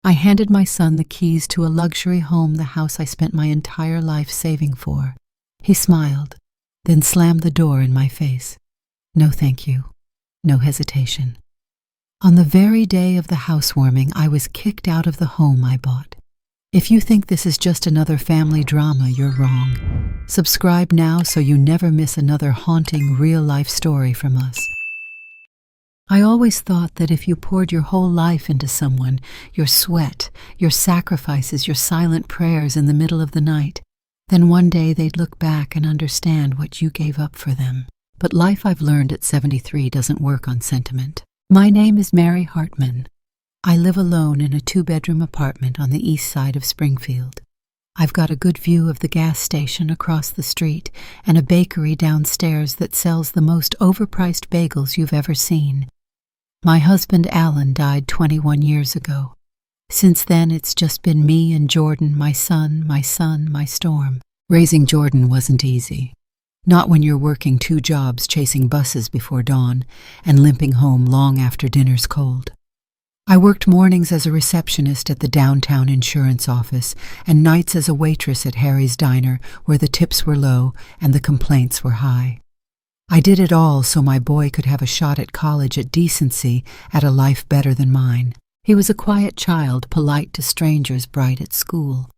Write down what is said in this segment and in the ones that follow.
I handed my son the keys to a luxury home, the house I spent my entire life saving for. He smiled, then slammed the door in my face. No thank you. No hesitation. On the very day of the housewarming, I was kicked out of the home I bought. If you think this is just another family drama, you're wrong. Subscribe now so you never miss another haunting, real-life story from us. I always thought that if you poured your whole life into someone, your sweat, your sacrifices, your silent prayers in the middle of the night, then one day they'd look back and understand what you gave up for them. But life I've learned at 73 doesn't work on sentiment. My name is Mary Hartman. I live alone in a 2-bedroom apartment on the east side of Springfield. I've got a good view of the gas station across the street and a bakery downstairs that sells the most overpriced bagels you've ever seen. My husband Alan died 21 years ago. Since then, it's just been me and Jordan, my son, my storm. Raising Jordan wasn't easy. Not when you're working 2 jobs, chasing buses before dawn, and limping home long after dinner's cold. I worked mornings as a receptionist at the downtown insurance office and nights as a waitress at Harry's Diner, where the tips were low and the complaints were high. I did it all so my boy could have a shot at college, at decency, at a life better than mine. He was a quiet child, polite to strangers, bright at school.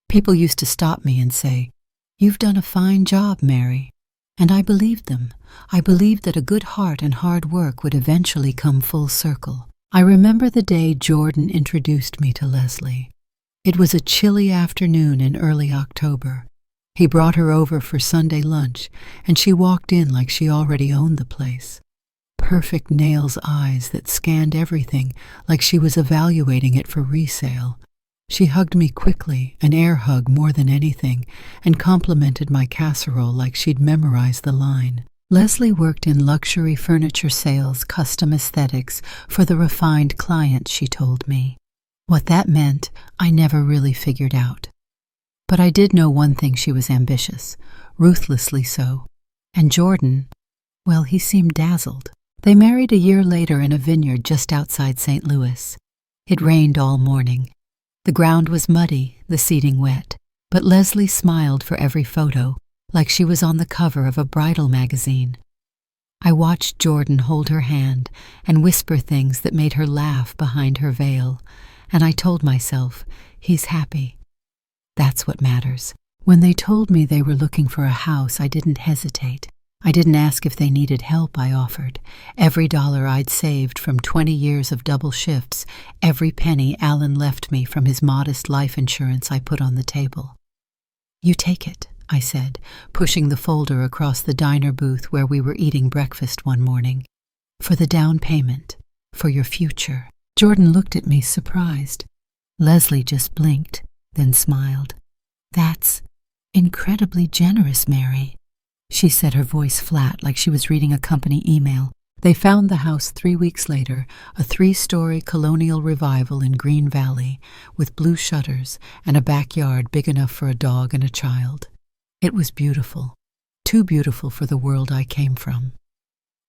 People used to stop me and say, "You've done a fine job, Mary." And I believed them. I believed that a good heart and hard work would eventually come full circle. I remember the day Jordan introduced me to Leslie. It was a chilly afternoon in early October. He brought her over for Sunday lunch, and she walked in like she already owned the place. Perfect nails, eyes that scanned everything like she was evaluating it for resale. She hugged me quickly, an air hug more than anything, and complimented my casserole like she'd memorized the line. Leslie worked in luxury furniture sales, custom aesthetics, for the refined clients, she told me. What that meant, I never really figured out. But I did know one thing: she was ambitious, ruthlessly so. And Jordan, well, he seemed dazzled. They married a year later in a vineyard just outside St. Louis. It rained all morning. The ground was muddy, the seating wet, but Leslie smiled for every photo, like she was on the cover of a bridal magazine. I watched Jordan hold her hand and whisper things that made her laugh behind her veil, and I told myself, he's happy. That's what matters. When they told me they were looking for a house, I didn't hesitate. I didn't ask if they needed help, I offered. Every dollar I'd saved from 20 years of double shifts, every penny Alan left me from his modest life insurance, I put on the table. "You take it," I said, pushing the folder across the diner booth where we were eating breakfast one morning. "For the down payment, for your future." Jordan looked at me, surprised. Leslie just blinked, then smiled. "That's incredibly generous, Mary," she said, her voice flat, like she was reading a company email. They found the house 3 weeks later, a 3-story colonial revival in Green Valley, with blue shutters and a backyard big enough for a dog and a child. It was beautiful, too beautiful for the world I came from.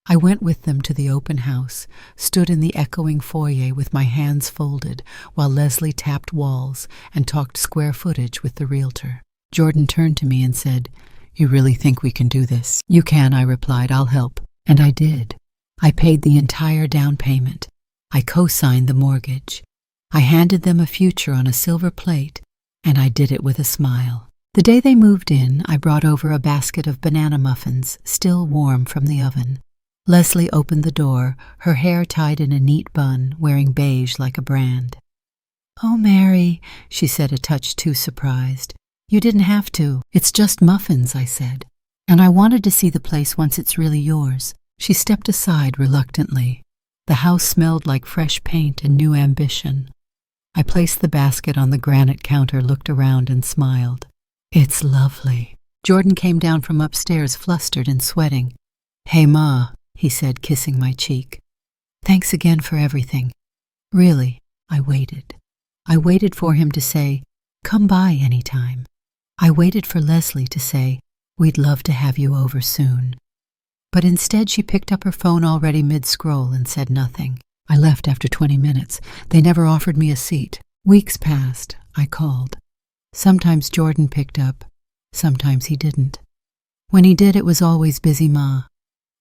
I went with them to the open house, stood in the echoing foyer with my hands folded while Leslie tapped walls and talked square footage with the realtor. Jordan turned to me and said, "You really think we can do this?" "You can," I replied. "I'll help." And I did. I paid the entire down payment. I co-signed the mortgage. I handed them a future on a silver plate, and I did it with a smile. The day they moved in, I brought over a basket of banana muffins, still warm from the oven. Leslie opened the door, her hair tied in a neat bun, wearing beige like a brand. "Oh, Mary," she said, a touch too surprised. "You didn't have to. It's just muffins," I said. "And I wanted to see the place once it's really yours." She stepped aside reluctantly. The house smelled like fresh paint and new ambition. I placed the basket on the granite counter, looked around, and smiled. "It's lovely." Jordan came down from upstairs, flustered and sweating. "Hey, Ma," he said, kissing my cheek. "Thanks again for everything." Really, I waited. I waited for him to say, "Come by anytime." I waited for Leslie to say, "We'd love to have you over soon." But instead she picked up her phone already mid-scroll and said nothing. I left after 20 minutes. They never offered me a seat. Weeks passed. I called. Sometimes Jordan picked up. Sometimes he didn't. When he did, it was always busy, Ma.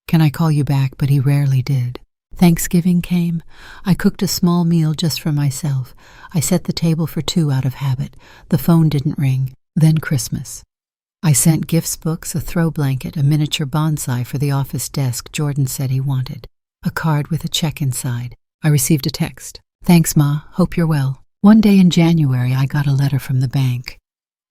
Can I call you back? But he rarely did. Thanksgiving came. I cooked a small meal just for myself. I set the table for 2 out of habit. The phone didn't ring. Then Christmas. I sent gifts books, a throw blanket, a miniature bonsai for the office desk Jordan said he wanted, a card with a check inside. I received a text. Thanks, Ma. Hope you're well. One day in January, I got a letter from the bank.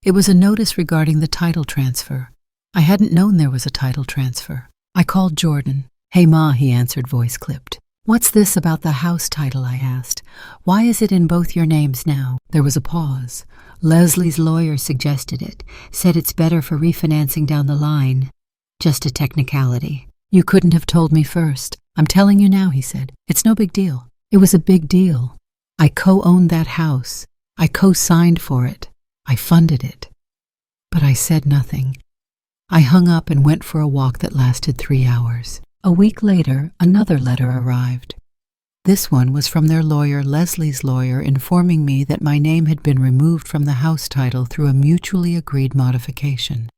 It was a notice regarding the title transfer. I hadn't known there was a title transfer. I called Jordan. Hey, Ma, he answered, voice clipped. What's this about the house title, I asked. Why is it in both your names now? There was a pause. Leslie's lawyer suggested it, said it's better for refinancing down the line. Just a technicality. You couldn't have told me first. I'm telling you now, he said. It's no big deal. It was a big deal. I co-owned that house. I co-signed for it. I funded it. But I said nothing. I hung up and went for a walk that lasted 3 hours. A week later, another letter arrived. This one was from their lawyer, Leslie's lawyer, informing me that my name had been removed from the house title through a mutually agreed modification.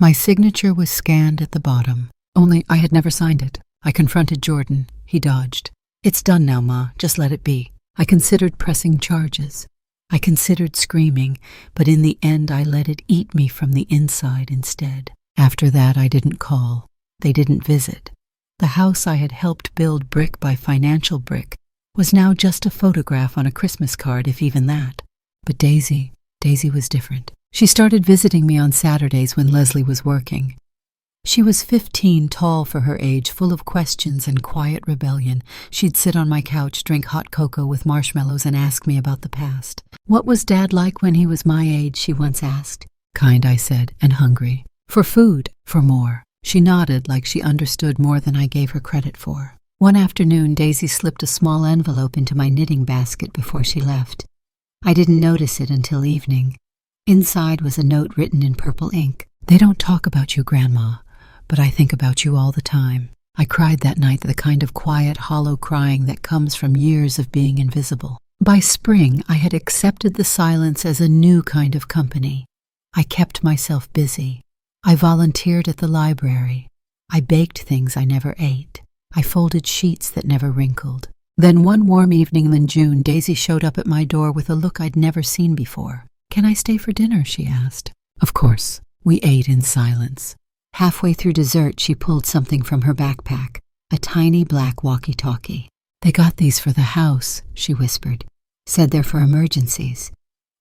My signature was scanned at the bottom, only I had never signed it. I confronted Jordan. He dodged. It's done now, Ma. Just let it be. I considered pressing charges. I considered screaming, but in the end I let it eat me from the inside instead. After that, I didn't call. They didn't visit. The house I had helped build brick by financial brick was now just a photograph on a Christmas card, if even that. But Daisy was different. She started visiting me on Saturdays when Leslie was working. She was 15, tall for her age, full of questions and quiet rebellion. She'd sit on my couch, drink hot cocoa with marshmallows, and ask me about the past. What was Dad like when he was my age, she once asked. Kind, I said, and hungry. For food, for more. She nodded like she understood more than I gave her credit for. One afternoon, Daisy slipped a small envelope into my knitting basket before she left. I didn't notice it until evening. Inside was a note written in purple ink. They don't talk about you, Grandma, but I think about you all the time. I cried that night, the kind of quiet, hollow crying that comes from years of being invisible. By spring, I had accepted the silence as a new kind of company. I kept myself busy. I volunteered at the library. I baked things I never ate. I folded sheets that never wrinkled. Then one warm evening in June, Daisy showed up at my door with a look I'd never seen before. Can I stay for dinner? She asked. Of course. We ate in silence. Halfway through dessert, she pulled something from her backpack, a tiny black walkie-talkie. They got these for the house, she whispered. Said they're for emergencies.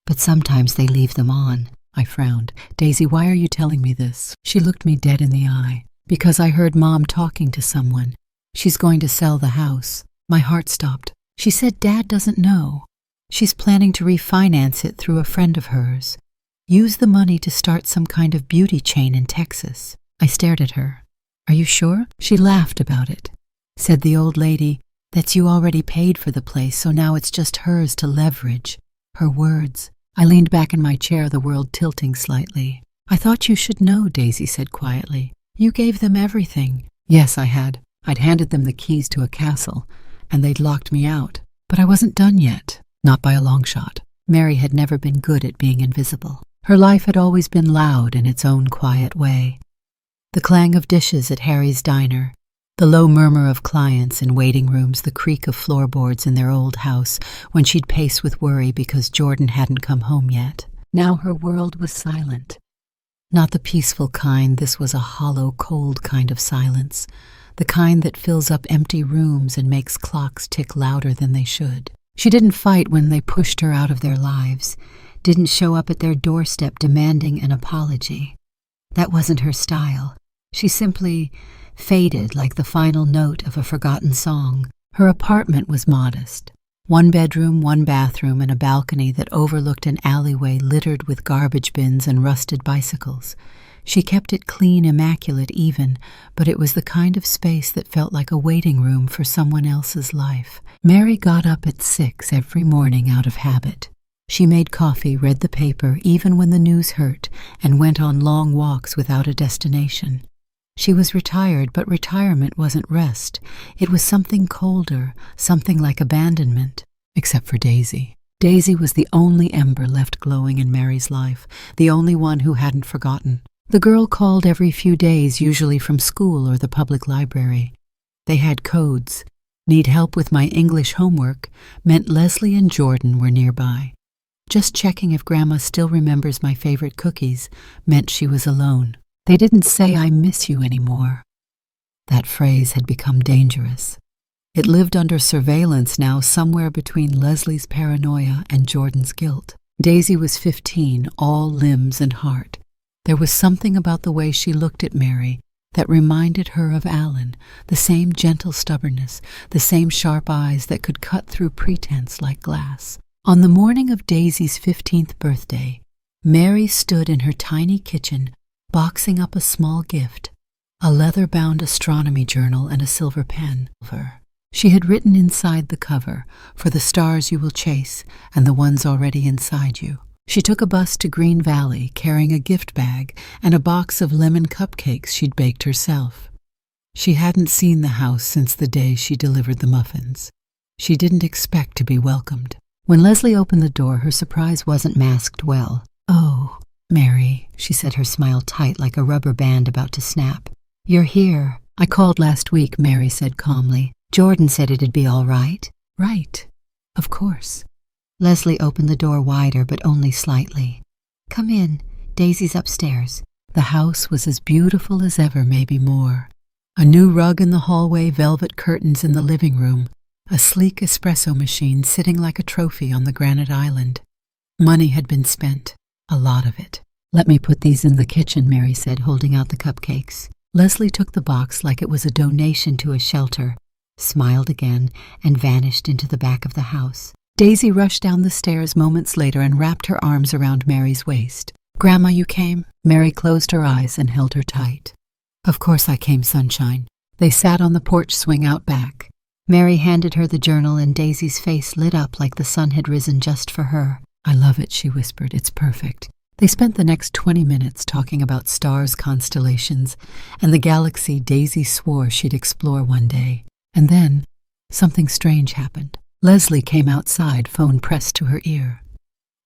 But sometimes they leave them on. I frowned. Daisy, why are you telling me this? She looked me dead in the eye. Because I heard Mom talking to someone. She's going to sell the house. My heart stopped. She said Dad doesn't know. She's planning to refinance it through a friend of hers. Use the money to start some kind of beauty chain in Texas. I stared at her. Are you sure? She laughed about it. Said the old lady, that's you already paid for the place, so now it's just hers to leverage. Her words. I leaned back in my chair, the world tilting slightly. I thought you should know, Daisy said quietly. You gave them everything. Yes, I had. I'd handed them the keys to a castle, and they'd locked me out. But I wasn't done yet. Not by a long shot. Mary had never been good at being invisible. Her life had always been loud in its own quiet way. The clang of dishes at Harry's diner, the low murmur of clients in waiting rooms, the creak of floorboards in their old house when she'd pace with worry because Jordan hadn't come home yet. Now her world was silent. Not the peaceful kind, this was a hollow, cold kind of silence, the kind that fills up empty rooms and makes clocks tick louder than they should. She didn't fight when they pushed her out of their lives, didn't show up at their doorstep demanding an apology. That wasn't her style. She simply faded like the final note of a forgotten song. Her apartment was modest. 1 bedroom, 1 bathroom, and a balcony that overlooked an alleyway littered with garbage bins and rusted bicycles. She kept it clean, immaculate even, but it was the kind of space that felt like a waiting room for someone else's life. Mary got up at 6 every morning out of habit. She made coffee, read the paper, even when the news hurt, and went on long walks without a destination. She was retired, but retirement wasn't rest. It was something colder, something like abandonment, except for Daisy. Daisy was the only ember left glowing in Mary's life, the only one who hadn't forgotten. The girl called every few days, usually from school or the public library. They had codes. Need help with my English homework meant Leslie and Jordan were nearby. Just checking if Grandma still remembers my favorite cookies meant she was alone. They didn't say "I miss you" anymore. That phrase had become dangerous. It lived under surveillance now, somewhere between Leslie's paranoia and Jordan's guilt. Daisy was 15, all limbs and heart. There was something about the way she looked at Mary that reminded her of Alan, the same gentle stubbornness, the same sharp eyes that could cut through pretense like glass. On the morning of Daisy's 15th birthday, Mary stood in her tiny kitchen, boxing up a small gift, a leather-bound astronomy journal and a silver pen. She had written inside the cover, "For the stars you will chase, and the ones already inside you." She took a bus to Green Valley, carrying a gift bag and a box of lemon cupcakes she'd baked herself. She hadn't seen the house since the day she delivered the muffins. She didn't expect to be welcomed. When Leslie opened the door, her surprise wasn't masked well. "Oh, Mary," she said, her smile tight like a rubber band about to snap. "You're here." "I called last week," Mary said calmly. "Jordan said it'd be all right." "Right. Of course." Leslie opened the door wider, but only slightly. "Come in. Daisy's upstairs." The house was as beautiful as ever, maybe more. A new rug in the hallway, velvet curtains in the living room, a sleek espresso machine sitting like a trophy on the granite island. Money had been spent, a lot of it. "Let me put these in the kitchen," Mary said, holding out the cupcakes. Leslie took the box like it was a donation to a shelter, smiled again, and vanished into the back of the house. Daisy rushed down the stairs moments later and wrapped her arms around Mary's waist. "Grandma, you came?" Mary closed her eyes and held her tight. "Of course I came, sunshine." They sat on the porch swing out back. Mary handed her the journal, and Daisy's face lit up like the sun had risen just for her. "I love it," she whispered. "It's perfect." They spent the next 20 minutes talking about stars, constellations, and the galaxy Daisy swore she'd explore one day. And then, something strange happened. Leslie came outside, phone pressed to her ear.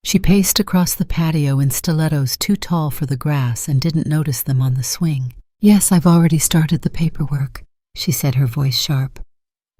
She paced across the patio in stilettos too tall for the grass and didn't notice them on the swing. "Yes, I've already started the paperwork," she said, her voice sharp.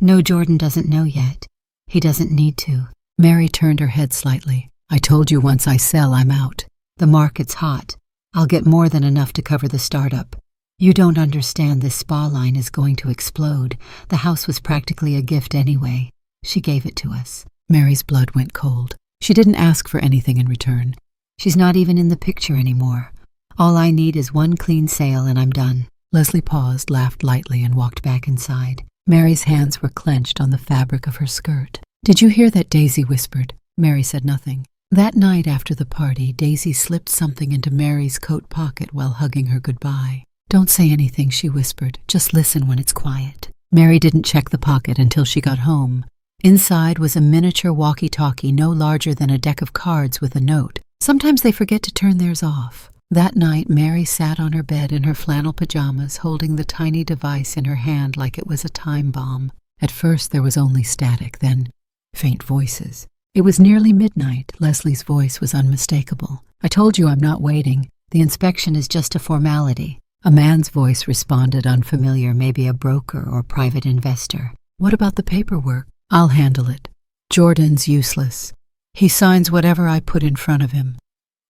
"No, Jordan doesn't know yet. He doesn't need to." Mary turned her head slightly. "I told you once I sell, I'm out. The market's hot. I'll get more than enough to cover the startup. You don't understand, this spa line is going to explode. The house was practically a gift anyway. She gave it to us." Mary's blood went cold. She didn't ask for anything in return. "She's not even in the picture anymore. All I need is one clean sale and I'm done." Leslie paused, laughed lightly, and walked back inside. Mary's hands were clenched on the fabric of her skirt. "Did you hear that?" Daisy whispered. Mary said nothing. That night after the party, Daisy slipped something into Mary's coat pocket while hugging her goodbye. "Don't say anything," she whispered. "Just listen when it's quiet." Mary didn't check the pocket until she got home. Inside was a miniature walkie-talkie no larger than a deck of cards with a note. Sometimes they forget to turn theirs off. That night, Mary sat on her bed in her flannel pajamas, holding the tiny device in her hand like it was a time bomb. At first there was only static, then faint voices. It was nearly midnight. Leslie's voice was unmistakable. "I told you I'm not waiting. The inspection is just a formality." A man's voice responded, unfamiliar, maybe a broker or private investor. "What about the paperwork?" "I'll handle it. Jordan's useless. He signs whatever I put in front of him.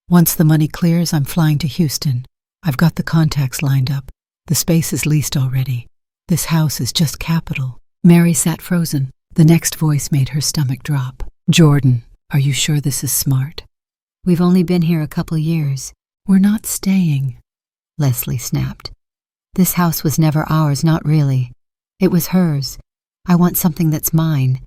Once the money clears, I'm flying to Houston. I've got the contacts lined up. The space is leased already. This house is just capital." Mary sat frozen. The next voice made her stomach drop. "Jordan, are you sure this is smart?" "We've only been here a couple years." "We're not staying," Leslie snapped. "This house was never ours, not really. It was hers. I want something that's mine,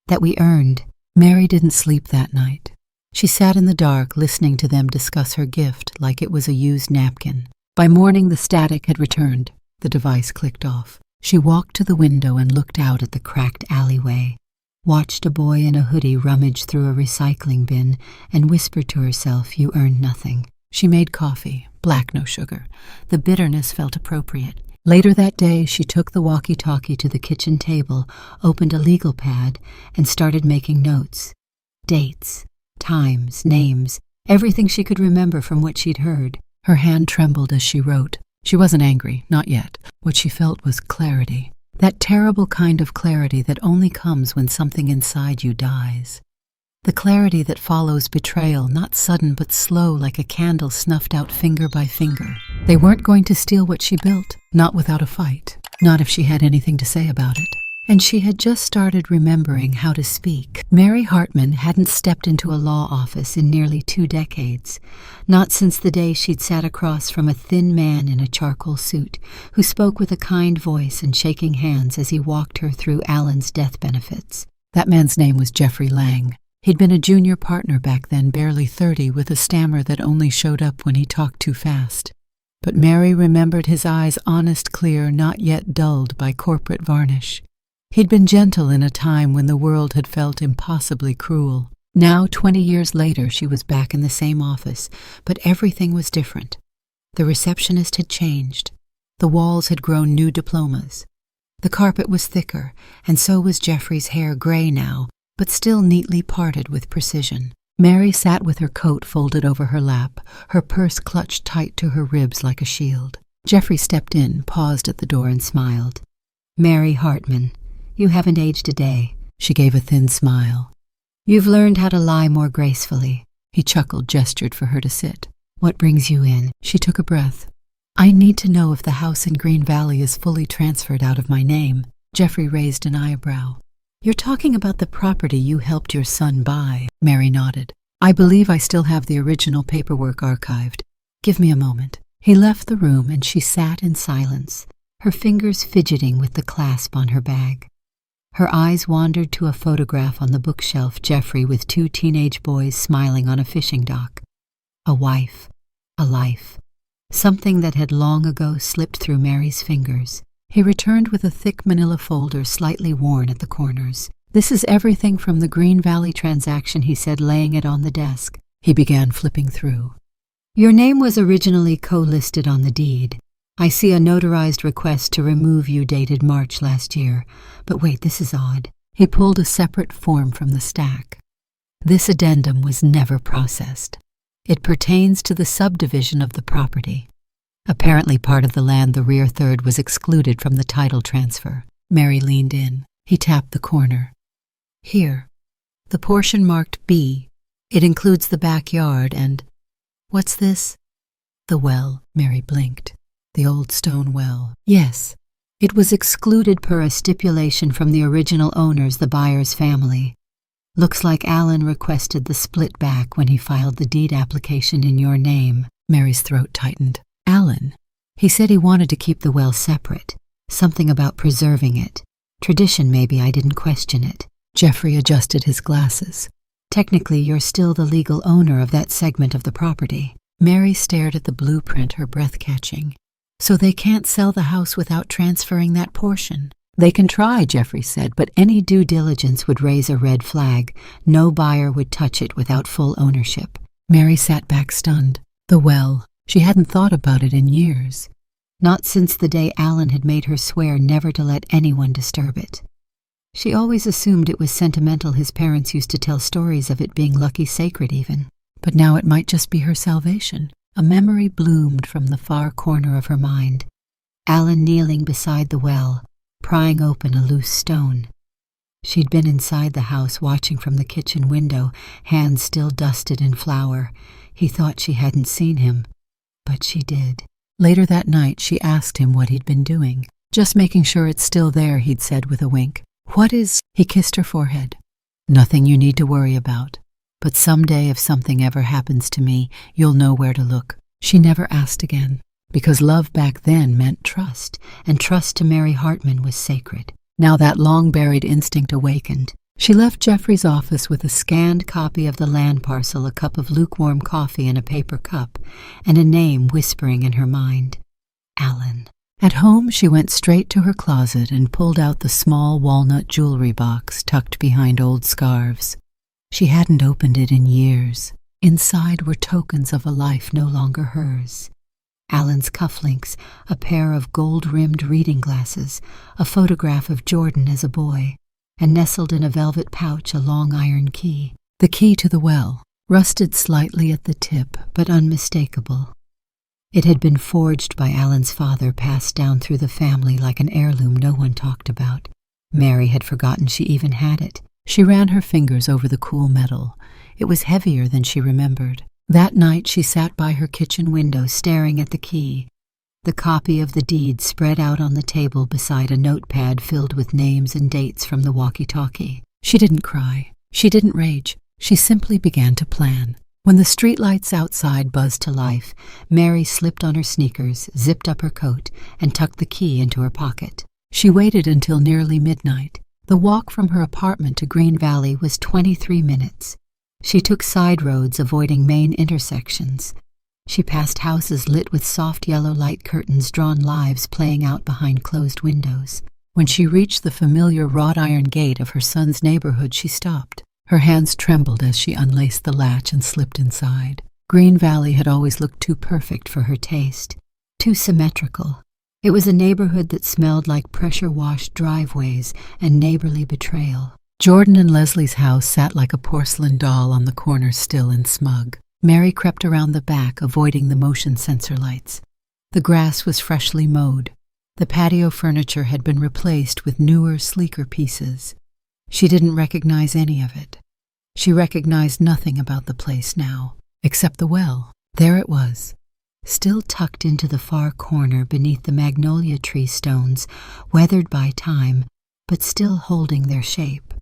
that we earned." Mary didn't sleep that night. She sat in the dark, listening to them discuss her gift like it was a used napkin. By morning, the static had returned. The device clicked off. She walked to the window and looked out at the cracked alleyway, watched a boy in a hoodie rummage through a recycling bin, and whispered to herself, "You earned nothing." She made coffee, black, no sugar. The bitterness felt appropriate. Later that day, she took the walkie-talkie to the kitchen table, opened a legal pad, and started making notes. Dates. times, names, everything she could remember from what she'd heard. Her hand trembled as she wrote. She wasn't angry, not yet. What she felt was clarity. That terrible kind of clarity that only comes when something inside you dies. The clarity that follows betrayal, not sudden but slow, like a candle snuffed out finger by finger. They weren't going to steal what she built, not without a fight, not if she had anything to say about it. And she had just started remembering how to speak. Mary Hartman hadn't stepped into a law office in nearly 2 decades, not since the day she'd sat across from a thin man in a charcoal suit who spoke with a kind voice and shaking hands as he walked her through Alan's death benefits. That man's name was Jeffrey Lang. He'd been a junior partner back then, barely 30, with a stammer that only showed up when he talked too fast. But Mary remembered his eyes honest, clear, not yet dulled by corporate varnish. He'd been gentle in a time when the world had felt impossibly cruel. Now, 20 years later, she was back in the same office, but everything was different. The receptionist had changed. The walls had grown new diplomas. The carpet was thicker, and so was Jeffrey's hair, gray now, but still neatly parted with precision. Mary sat with her coat folded over her lap, her purse clutched tight to her ribs like a shield. Jeffrey stepped in, paused at the door, and smiled. "Mary Hartman, you haven't aged a day." She gave a thin smile. "You've learned how to lie more gracefully." He chuckled, gestured for her to sit. "What brings you in?" She took a breath. "I need to know if the house in Green Valley is fully transferred out of my name." Jeffrey raised an eyebrow. "You're talking about the property you helped your son buy." Mary nodded. "I believe I still have the original paperwork archived. Give me a moment." He left the room and she sat in silence, her fingers fidgeting with the clasp on her bag. Her eyes wandered to a photograph on the bookshelf, Jeffrey with 2 teenage boys smiling on a fishing dock. A wife, a life, something that had long ago slipped through Mary's fingers. He returned with a thick manila folder slightly worn at the corners. "This is everything from the Green Valley transaction," he said, laying it on the desk. He began flipping through. "Your name was originally co-listed on the deed. I see a notarized request to remove you dated March last year. But wait, this is odd." He pulled a separate form from the stack. "This addendum was never processed. It pertains to the subdivision of the property. Apparently part of the land, the rear third, was excluded from the title transfer." Mary leaned in. He tapped the corner. "Here. The portion marked B. It includes the backyard and—" "What's this?" "The well." Mary blinked. "The old stone well." "Yes. It was excluded per a stipulation from the original owners, the buyer's family. Looks like Alan requested the split back when he filed the deed application in your name." Mary's throat tightened. "Alan? He said he wanted to keep the well separate. Something about preserving it. Tradition, maybe. I didn't question it." Jeffrey adjusted his glasses. "Technically, you're still the legal owner of that segment of the property." Mary stared at the blueprint, her breath catching. "So they can't sell the house without transferring that portion?" "They can try," Jeffrey said, "but any due diligence would raise a red flag. No buyer would touch it without full ownership." Mary sat back stunned. The well. She hadn't thought about it in years. Not since the day Alan had made her swear never to let anyone disturb it. She always assumed it was sentimental. His parents used to tell stories of it being lucky sacred even. But now it might just be her salvation. A memory bloomed from the far corner of her mind. Alan kneeling beside the well, prying open a loose stone. She'd been inside the house watching from the kitchen window, hands still dusted in flour. He thought she hadn't seen him, but she did. Later that night she asked him what he'd been doing. "Just making sure it's still there," he'd said with a wink. "What is—" He kissed her forehead. "Nothing you need to worry about. But someday if something ever happens to me, you'll know where to look." She never asked again, because love back then meant trust, and trust to Mary Hartman was sacred. Now that long-buried instinct awakened. She left Jeffrey's office with a scanned copy of the land parcel, a cup of lukewarm coffee in a paper cup, and a name whispering in her mind. Alan. At home, she went straight to her closet and pulled out the small walnut jewelry box tucked behind old scarves. She hadn't opened it in years. Inside were tokens of a life no longer hers. Alan's cufflinks, a pair of gold-rimmed reading glasses, a photograph of Jordan as a boy, and nestled in a velvet pouch a long iron key. The key to the well. rusted slightly at the tip, but unmistakable. It had been forged by Alan's father, passed down through the family like an heirloom no one talked about. Mary had forgotten she even had it. She ran her fingers over the cool metal. It was heavier than she remembered. That night she sat by her kitchen window staring at the key, the copy of the deed spread out on the table beside a notepad filled with names and dates from the walkie-talkie. She didn't cry. She didn't rage. She simply began to plan. When the streetlights outside buzzed to life, Mary slipped on her sneakers, zipped up her coat, and tucked the key into her pocket. She waited until nearly midnight. The walk from her apartment to Green Valley was 23 minutes. She took side roads, avoiding main intersections. She passed houses lit with soft yellow light curtains, drawn lives playing out behind closed windows. When she reached the familiar wrought iron gate of her son's neighborhood, she stopped. Her hands trembled as she unlaced the latch and slipped inside. Green Valley had always looked too perfect for her taste, too symmetrical. It was a neighborhood that smelled like pressure-washed driveways and neighborly betrayal. Jordan and Leslie's house sat like a porcelain doll on the corner, still and smug. Mary crept around the back, avoiding the motion sensor lights. The grass was freshly mowed. The patio furniture had been replaced with newer, sleeker pieces. She didn't recognize any of it. She recognized nothing about the place now, except the well. There it was, still tucked into the far corner beneath the magnolia tree stones, weathered by time, but still holding their shape.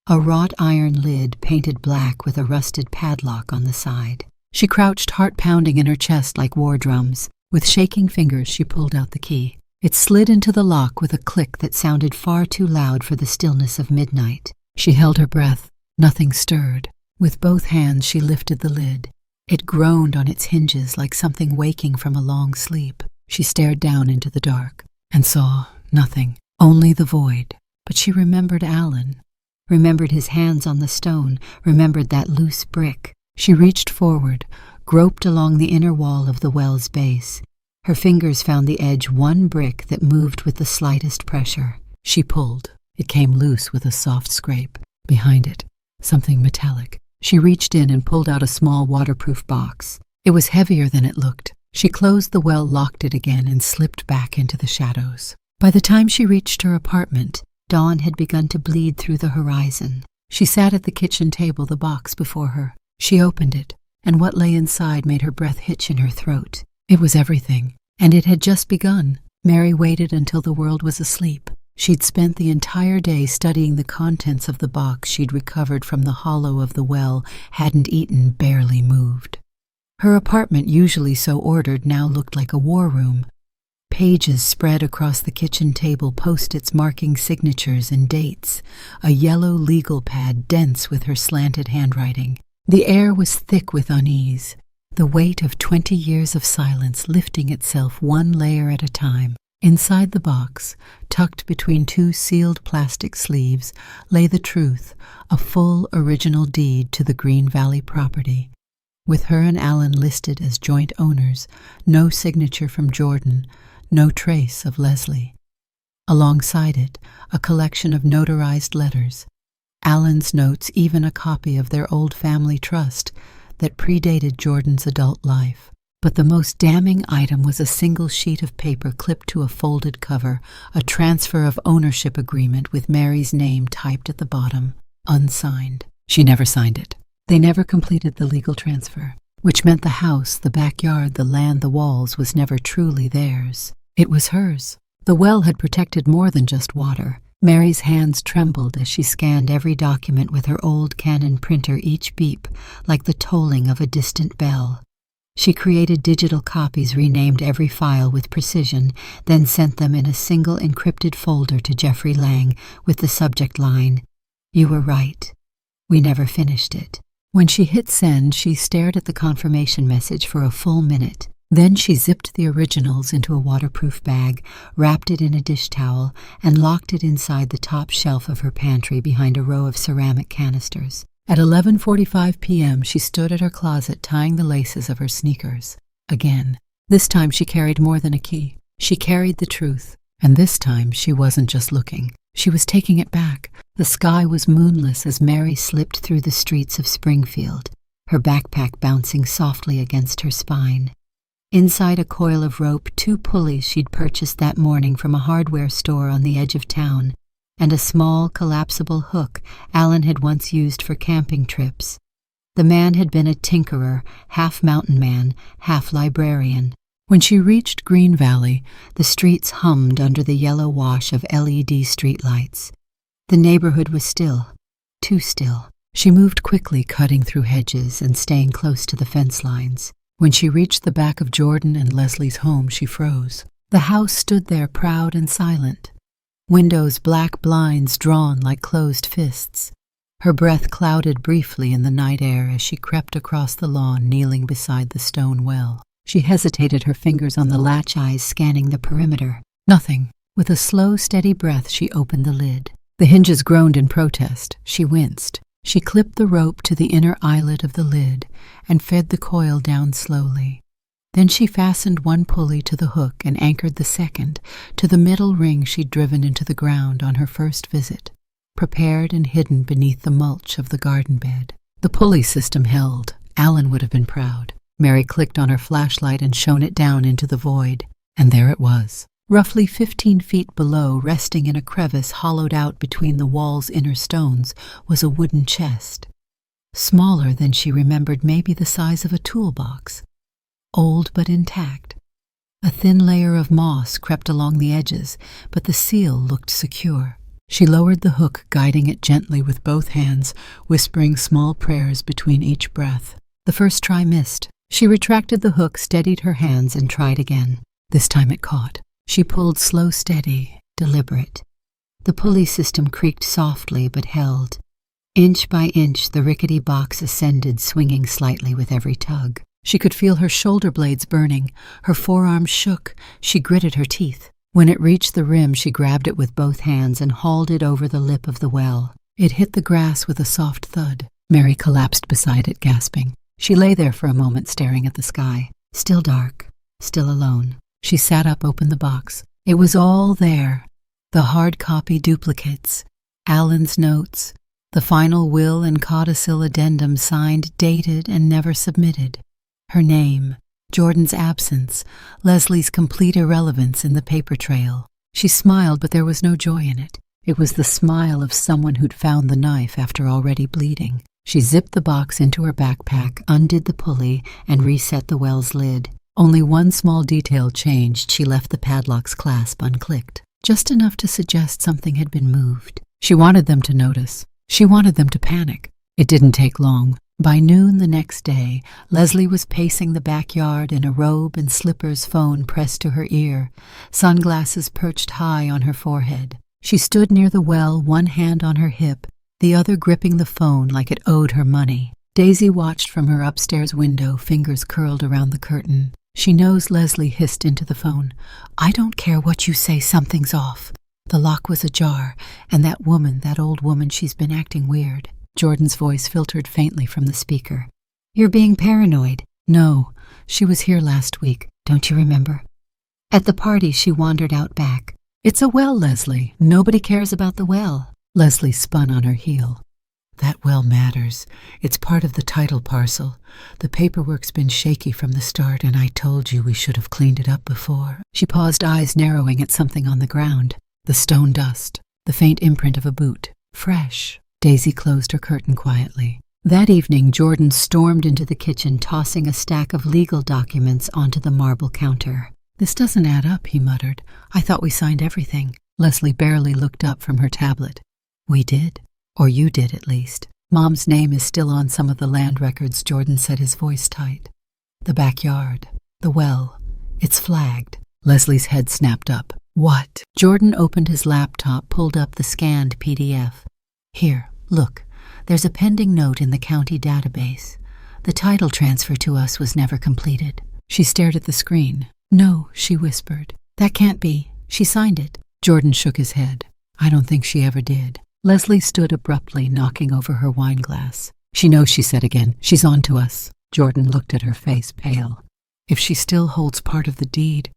A wrought iron lid painted black with a rusted padlock on the side. She crouched, heart pounding in her chest like war drums. With shaking fingers, she pulled out the key. It slid into the lock with a click that sounded far too loud for the stillness of midnight. She held her breath. Nothing stirred. With both hands, she lifted the lid. It groaned on its hinges like something waking from a long sleep. She stared down into the dark and saw nothing, only the void. But she remembered Alan, remembered his hands on the stone, remembered that loose brick. She reached forward, groped along the inner wall of the well's base. Her fingers found the edge, one brick that moved with the slightest pressure. She pulled. It came loose with a soft scrape. Behind it, something metallic. She reached in and pulled out a small waterproof box. It was heavier than it looked. She closed the well, locked it again, and slipped back into the shadows. By the time she reached her apartment, dawn had begun to bleed through the horizon. She sat at the kitchen table, the box before her. She opened it, and what lay inside made her breath hitch in her throat. It was everything, and it had just begun. Mary waited until the world was asleep. She'd spent the entire day studying the contents of the box she'd recovered from the hollow of the well, hadn't eaten, barely moved. Her apartment, usually so ordered, now looked like a war room. Pages spread across the kitchen table, post-its marking signatures and dates, a yellow legal pad dense with her slanted handwriting. The air was thick with unease, the weight of 20 years of silence lifting itself one layer at a time. Inside the box, tucked between two sealed plastic sleeves, lay the truth, a full original deed to the Green Valley property. With her and Alan listed as joint owners, no signature from Jordan, no trace of Leslie. Alongside it, a collection of notarized letters, Alan's notes, even a copy of their old family trust that predated Jordan's adult life. But the most damning item was a single sheet of paper clipped to a folded cover, a transfer of ownership agreement with Mary's name typed at the bottom, unsigned. She never signed it. They never completed the legal transfer, which meant the house, the backyard, the land, the walls was never truly theirs. It was hers. The well had protected more than just water. Mary's hands trembled as she scanned every document with her old Canon printer, each beep like the tolling of a distant bell. She created digital copies, renamed every file with precision, then sent them in a single encrypted folder to Jeffrey Lang with the subject line, "You were right. We never finished it." When she hit send, she stared at the confirmation message for a full minute. Then she zipped the originals into a waterproof bag, wrapped it in a dish towel, and locked it inside the top shelf of her pantry behind a row of ceramic canisters. At 11:45 p.m., she stood at her closet tying the laces of her sneakers. Again. This time she carried more than a key. She carried the truth. And this time she wasn't just looking. She was taking it back. The sky was moonless as Mary slipped through the streets of Springfield. her backpack bouncing softly against her spine. Inside a coil of rope, 2 pulleys she'd purchased that morning from a hardware store on the edge of town, and a small, collapsible hook Alan had once used for camping trips. The man had been a tinkerer, half mountain man, half librarian. When she reached Green Valley, the streets hummed under the yellow wash of LED streetlights. The neighborhood was still, too still. She moved quickly, cutting through hedges and staying close to the fence lines. When she reached the back of Jordan and Leslie's home, she froze. The house stood there proud and silent, windows black blinds drawn like closed fists. Her breath clouded briefly in the night air as she crept across the lawn, kneeling beside the stone well. She hesitated, her fingers on the latch eyes scanning the perimeter. Nothing. With a slow, steady breath, she opened the lid. The hinges groaned in protest. She winced. She clipped the rope to the inner eyelet of the lid and fed the coil down slowly. Then she fastened one pulley to the hook and anchored the second to the metal ring she'd driven into the ground on her first visit, prepared and hidden beneath the mulch of the garden bed. The pulley system held. Alan would have been proud. Mary clicked on her flashlight and shone it down into the void, and there it was. Roughly 15 feet below, resting in a crevice hollowed out between the wall's inner stones, was a wooden chest. Smaller than she remembered, maybe the size of a toolbox. Old but intact. A thin layer of moss crept along the edges, but the seal looked secure. She lowered the hook, guiding it gently with both hands, whispering small prayers between each breath. The first try missed. She retracted the hook, steadied her hands, and tried again. This time it caught. She pulled slow, steady, deliberate. The pulley system creaked softly but held. Inch by inch, the rickety box ascended, swinging slightly with every tug. She could feel her shoulder blades burning. Her forearms shook. She gritted her teeth. When it reached the rim, she grabbed it with both hands and hauled it over the lip of the well. It hit the grass with a soft thud. Mary collapsed beside it, gasping. She lay there for a moment, staring at the sky. Still dark, still alone. She sat up, opened the box. It was all there. The hard copy duplicates, Alan's notes, the final will and codicil addendum signed, dated, and never submitted. Her name, Jordan's absence, Leslie's complete irrelevance in the paper trail. She smiled, but there was no joy in it. It was the smile of someone who'd found the knife after already bleeding. She zipped the box into her backpack, undid the pulley, and reset the well's lid. Only one small detail changed. She left the padlock's clasp unclicked, just enough to suggest something had been moved. She wanted them to notice. She wanted them to panic. It didn't take long. By noon the next day, Leslie was pacing the backyard in a robe and slippers, phone pressed to her ear, sunglasses perched high on her forehead. She stood near the well, one hand on her hip, the other gripping the phone like it owed her money. Daisy watched from her upstairs window, fingers curled around the curtain. She knows Leslie hissed into the phone. "I don't care what you say, something's off." The lock was ajar, and that woman, that old woman, she's been acting weird. Jordan's voice filtered faintly from the speaker. "You're being paranoid." "No, she was here last week. Don't you remember?" At the party, she wandered out back. "It's a well, Leslie. Nobody cares about the well." Leslie spun on her heel. "That well matters. It's part of the title parcel. The paperwork's been shaky from the start, and I told you we should have cleaned it up before." She paused, eyes narrowing at something on the ground. The stone dust, the faint imprint of a boot. Fresh. Daisy closed her curtain quietly. That evening, Jordan stormed into the kitchen, tossing a stack of legal documents onto the marble counter. "This doesn't add up," he muttered. "I thought we signed everything." Leslie barely looked up from her tablet. "We did. Or you did, at least. Mom's name is still on some of the land records," Jordan said, his voice tight. "The backyard. The well. It's flagged." Leslie's head snapped up. "What?" Jordan opened his laptop, pulled up the scanned PDF. "Here, look. There's a pending note in the county database. The title transfer to us was never completed." She stared at the screen. "No," she whispered. "That can't be. She signed it." Jordan shook his head. "I don't think she ever did." Leslie stood abruptly, knocking over her wine glass. "She knows," she said again. "She's on to us." Jordan looked at her, face pale. "If she still holds part of the deed,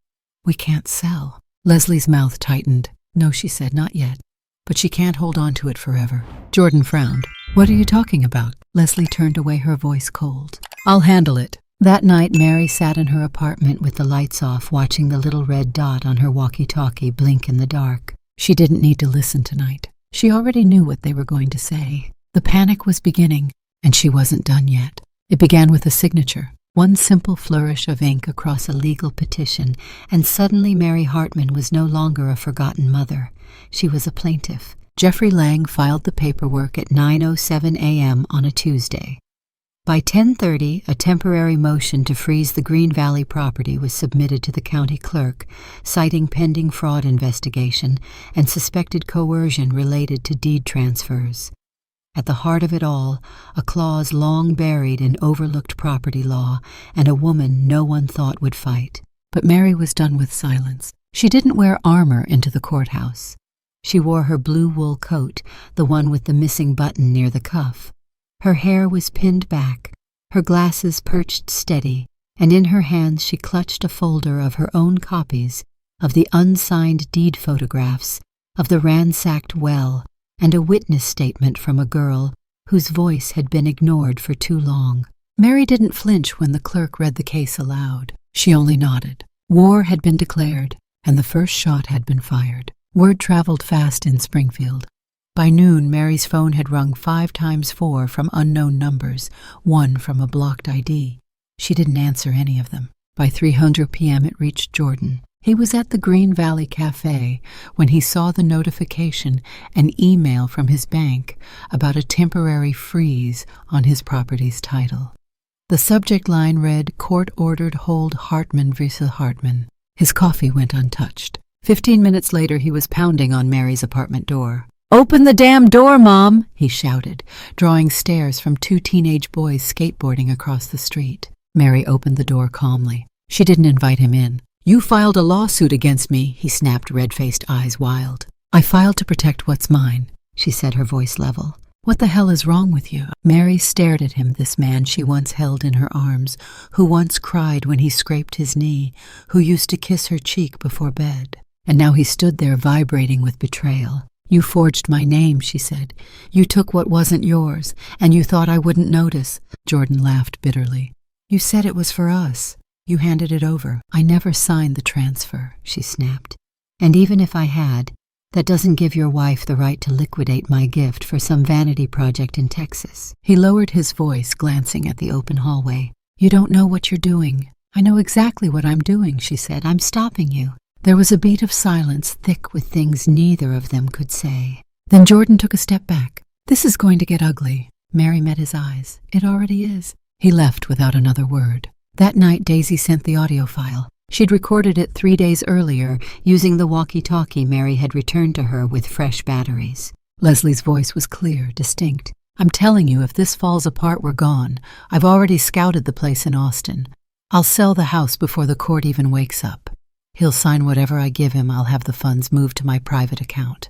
we can't sell." Leslie's mouth tightened. "No," she said, "not yet. But she can't hold on to it forever." Jordan frowned. What are you talking about? Leslie turned away, her voice cold. I'll handle it. That night, Mary sat in her apartment with the lights off, watching the little red dot on her walkie-talkie blink in the dark. She didn't need to listen tonight. She already knew what they were going to say. The panic was beginning, and she wasn't done yet. It began with a signature, one simple flourish of ink across a legal petition, and suddenly Mary Hartman was no longer a forgotten mother. She was a plaintiff. Jeffrey Lang filed the paperwork at 9:07 a.m. on a Tuesday. By 10:30, a temporary motion to freeze the Green Valley property was submitted to the county clerk, citing pending fraud investigation and suspected coercion related to deed transfers. At the heart of it all, a clause long buried in overlooked property law, and a woman no one thought would fight. But Mary was done with silence. She didn't wear armor into the courthouse. She wore her blue wool coat, the one with the missing button near the cuff. Her hair was pinned back, her glasses perched steady, and in her hands she clutched a folder of her own copies of the unsigned deed photographs of the ransacked well and a witness statement from a girl whose voice had been ignored for too long. Mary didn't flinch when the clerk read the case aloud. She only nodded. War had been declared, and the first shot had been fired. Word traveled fast in Springfield. By noon, Mary's phone had rung 5 times 4 from unknown numbers, one from a blocked ID. She didn't answer any of them. By 3:00 p.m. it reached Jordan. He was at the Green Valley Cafe when he saw the notification, an email from his bank about a temporary freeze on his property's title. The subject line read, "Court-ordered hold Hartman vs. Hartman." His coffee went untouched. 15 minutes later, he was pounding on Mary's apartment door. "Open the damn door, Mom!" he shouted, drawing stares from 2 teenage boys skateboarding across the street. Mary opened the door calmly. She didn't invite him in. "You filed a lawsuit against me," he snapped, red-faced, eyes wild. "I filed to protect what's mine," she said, her voice level. "What the hell is wrong with you?" Mary stared at him, this man she once held in her arms, who once cried when he scraped his knee, who used to kiss her cheek before bed. And now he stood there vibrating with betrayal. "You forged my name," she said. "You took what wasn't yours, and you thought I wouldn't notice." Jordan laughed bitterly. "You said it was for us. You handed it over." "I never signed the transfer," she snapped. "And even if I had, that doesn't give your wife the right to liquidate my gift for some vanity project in Texas." He lowered his voice, glancing at the open hallway. "You don't know what you're doing." "I know exactly what I'm doing," she said. "I'm stopping you." There was a beat of silence, thick with things neither of them could say. Then Jordan took a step back. "This is going to get ugly." Mary met his eyes. "It already is." He left without another word. That night, Daisy sent the audio file. She'd recorded it 3 days earlier, using the walkie-talkie Mary had returned to her with fresh batteries. Leslie's voice was clear, distinct. "I'm telling you, if this falls apart, we're gone. I've already scouted the place in Austin. I'll sell the house before the court even wakes up. He'll sign whatever I give him. I'll have the funds moved to my private account.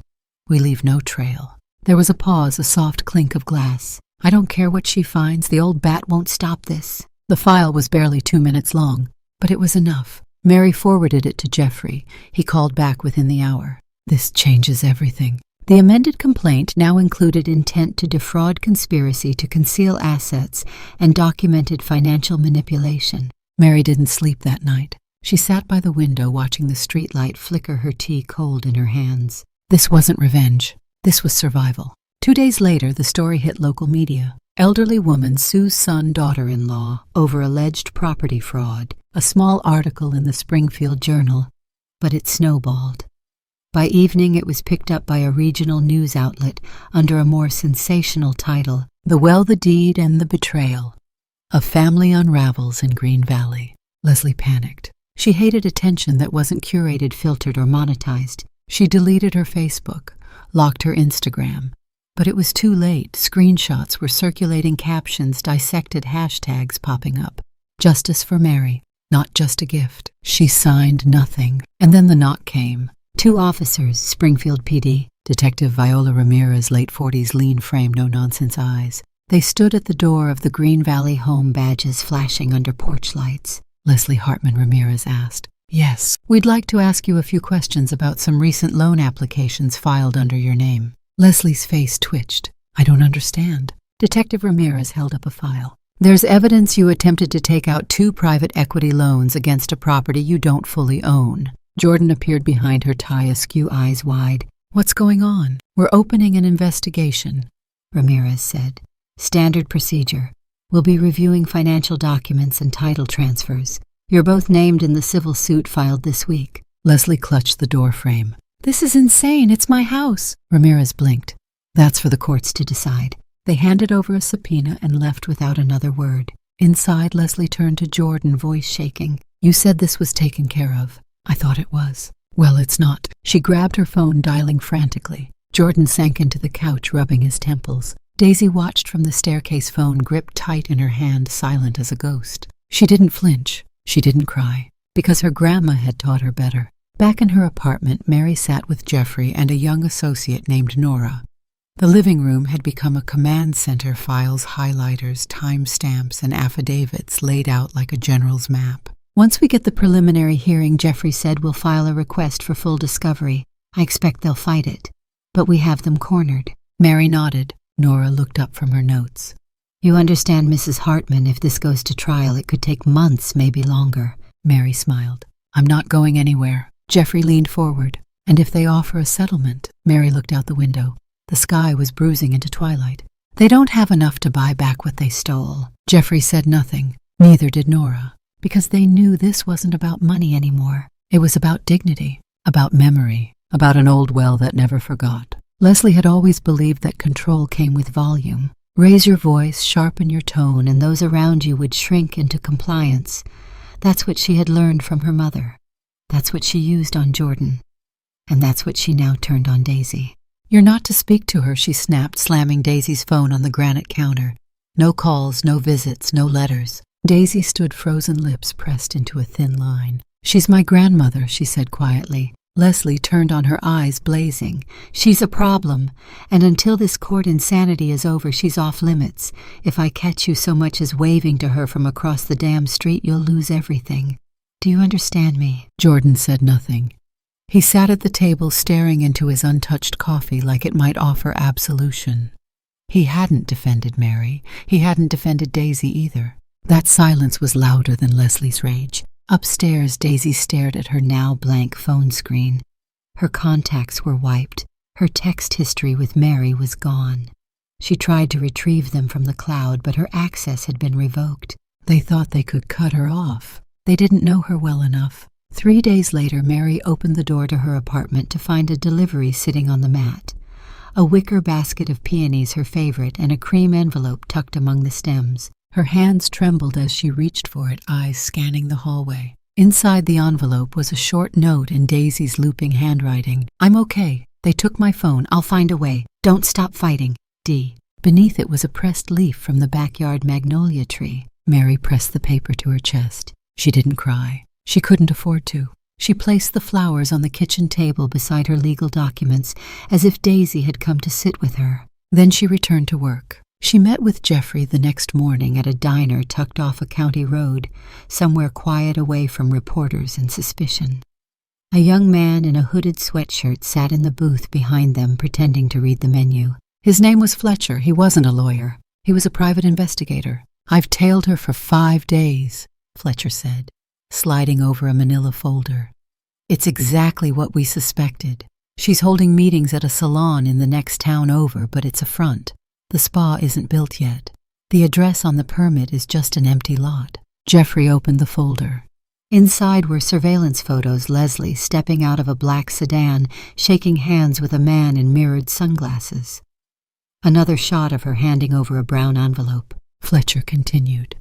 We leave no trail." There was a pause, a soft clink of glass. "I don't care what she finds. The old bat won't stop this." The file was barely 2 minutes long, but it was enough. Mary forwarded it to Jeffrey. He called back within the hour. "This changes everything." The amended complaint now included intent to defraud, conspiracy to conceal assets, and documented financial manipulation. Mary didn't sleep that night. She sat by the window watching the streetlight flicker her tea cold in her hands. This wasn't revenge. This was survival. 2 days later, the story hit local media. Elderly woman sues son daughter-in-law over alleged property fraud. A small article in the Springfield Journal, but it snowballed. By evening, it was picked up by a regional news outlet under a more sensational title, "The Well, the Deed, and the Betrayal. A family unravels in Green Valley." Leslie panicked. She hated attention that wasn't curated, filtered, or monetized. She deleted her Facebook, locked her Instagram. But it was too late. Screenshots were circulating, captions, dissected hashtags popping up. Justice for Mary. Not just a gift. She signed nothing. And then the knock came. 2 officers, Springfield PD, Detective Viola Ramirez, late 40s, lean frame, no-nonsense eyes. They stood at the door of the Green Valley home, badges flashing under porch lights. Leslie Hartman Ramirez asked. "Yes. We'd like to ask you a few questions about some recent loan applications filed under your name." Leslie's face twitched. "I don't understand." Detective Ramirez held up a file. There's evidence you attempted to take out 2 private equity loans against a property you don't fully own. Jordan appeared behind her tie, askew, eyes wide. What's going on? We're opening an investigation, Ramirez said. Standard procedure. We'll be reviewing financial documents and title transfers. You're both named in the civil suit filed this week. Leslie clutched the door frame. This is insane. It's my house. Ramirez blinked. That's for the courts to decide. They handed over a subpoena and left without another word. Inside, Leslie turned to Jordan, voice shaking. You said this was taken care of. I thought it was. Well, it's not. She grabbed her phone, dialing frantically. Jordan sank into the couch, rubbing his temples. Daisy watched from the staircase, phone gripped tight in her hand, silent as a ghost. She didn't flinch. She didn't cry, because her grandma had taught her better. Back in her apartment, Mary sat with Jeffrey and a young associate named Nora. The living room had become a command center, files, highlighters, timestamps, and affidavits laid out like a general's map. Once we get the preliminary hearing, Jeffrey said, we'll file a request for full discovery. I expect they'll fight it. But we have them cornered. Mary nodded. Nora looked up from her notes. You understand, Mrs. Hartman, if this goes to trial, it could take months, maybe longer. Mary smiled. I'm not going anywhere. Jeffrey leaned forward. And if they offer a settlement? Mary looked out the window. The sky was bruising into twilight. They don't have enough to buy back what they stole. Jeffrey said nothing. Neither did Nora. Because they knew this wasn't about money anymore. It was about dignity, about memory, about an old well that never forgot. Leslie had always believed that control came with volume. Raise your voice, sharpen your tone, and those around you would shrink into compliance. That's what she had learned from her mother. That's what she used on Jordan. And that's what she now turned on Daisy. You're not to speak to her, she snapped, slamming Daisy's phone on the granite counter. No calls, no visits, no letters. Daisy stood, frozen lips pressed into a thin line. She's my grandmother, she said quietly. Leslie turned on her, eyes blazing. She's a problem, and until this court insanity is over, she's off limits. If I catch you so much as waving to her from across the damn street, you'll lose everything. Do you understand me? Jordan said nothing. He sat at the table, staring into his untouched coffee like it might offer absolution. He hadn't defended Mary. He hadn't defended Daisy either. That silence was louder than Leslie's rage. Upstairs, Daisy stared at her now blank phone screen. Her contacts were wiped. Her text history with Mary was gone. She tried to retrieve them from the cloud, but her access had been revoked. They thought they could cut her off. They didn't know her well enough. 3 days later, Mary opened the door to her apartment to find a delivery sitting on the mat. A wicker basket of peonies, her favorite, and a cream envelope tucked among the stems. Her hands trembled as she reached for it, eyes scanning the hallway. Inside the envelope was a short note in Daisy's looping handwriting. I'm okay. They took my phone. I'll find a way. Don't stop fighting. D. Beneath it was a pressed leaf from the backyard magnolia tree. Mary pressed the paper to her chest. She didn't cry. She couldn't afford to. She placed the flowers on the kitchen table beside her legal documents, as if Daisy had come to sit with her. Then she returned to work. She met with Jeffrey the next morning at a diner tucked off a county road, somewhere quiet away from reporters and suspicion. A young man in a hooded sweatshirt sat in the booth behind them, pretending to read the menu. His name was Fletcher. He wasn't a lawyer. He was a private investigator. I've tailed her for 5 days, Fletcher said, sliding over a manila folder. It's exactly what we suspected. She's holding meetings at a salon in the next town over, but it's a front. The spa isn't built yet. The address on the permit is just an empty lot. Jeffrey opened the folder. Inside were surveillance photos, Leslie stepping out of a black sedan, shaking hands with a man in mirrored sunglasses. Another shot of her handing over a brown envelope. Fletcher continued.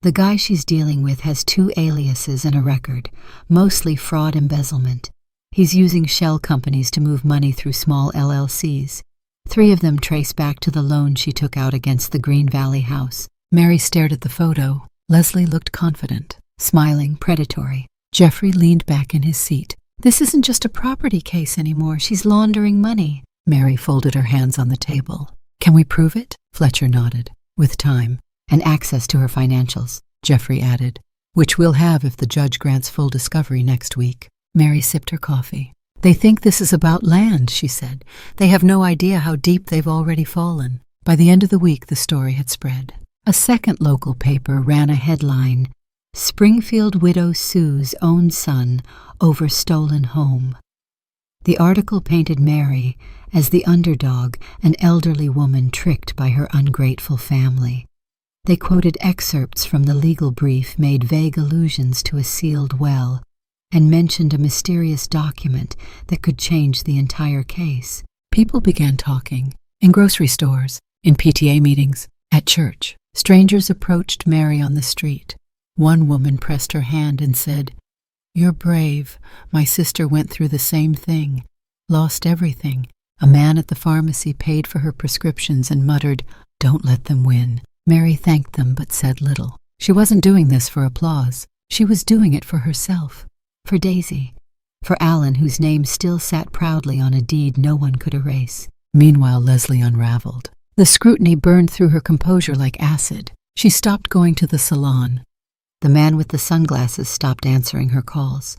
The guy she's dealing with has 2 aliases and a record, mostly fraud embezzlement. He's using shell companies to move money through small LLCs. 3 of them trace back to the loan she took out against the Green Valley house. Mary stared at the photo. Leslie looked confident, smiling, predatory. Jeffrey leaned back in his seat. This isn't just a property case anymore. She's laundering money. Mary folded her hands on the table. Can we prove it? Fletcher nodded. With time. And access to her financials, Jeffrey added, which we'll have if the judge grants full discovery next week. Mary sipped her coffee. They think this is about land, she said. They have no idea how deep they've already fallen. By the end of the week, the story had spread. A second local paper ran a headline, "Springfield Widow Sues Own Son Over Stolen Home." The article painted Mary as the underdog, an elderly woman tricked by her ungrateful family. They quoted excerpts from the legal brief, made vague allusions to a sealed well, and mentioned a mysterious document that could change the entire case. People began talking, in grocery stores, in PTA meetings, at church. Strangers approached Mary on the street. One woman pressed her hand and said, "You're brave. My sister went through the same thing. Lost everything." A man at the pharmacy paid for her prescriptions and muttered, "Don't let them win." Mary thanked them but said little. She wasn't doing this for applause. She was doing it for herself, for Daisy, for Alan, whose name still sat proudly on a deed no one could erase. Meanwhile, Leslie unraveled. The scrutiny burned through her composure like acid. She stopped going to the salon. The man with the sunglasses stopped answering her calls.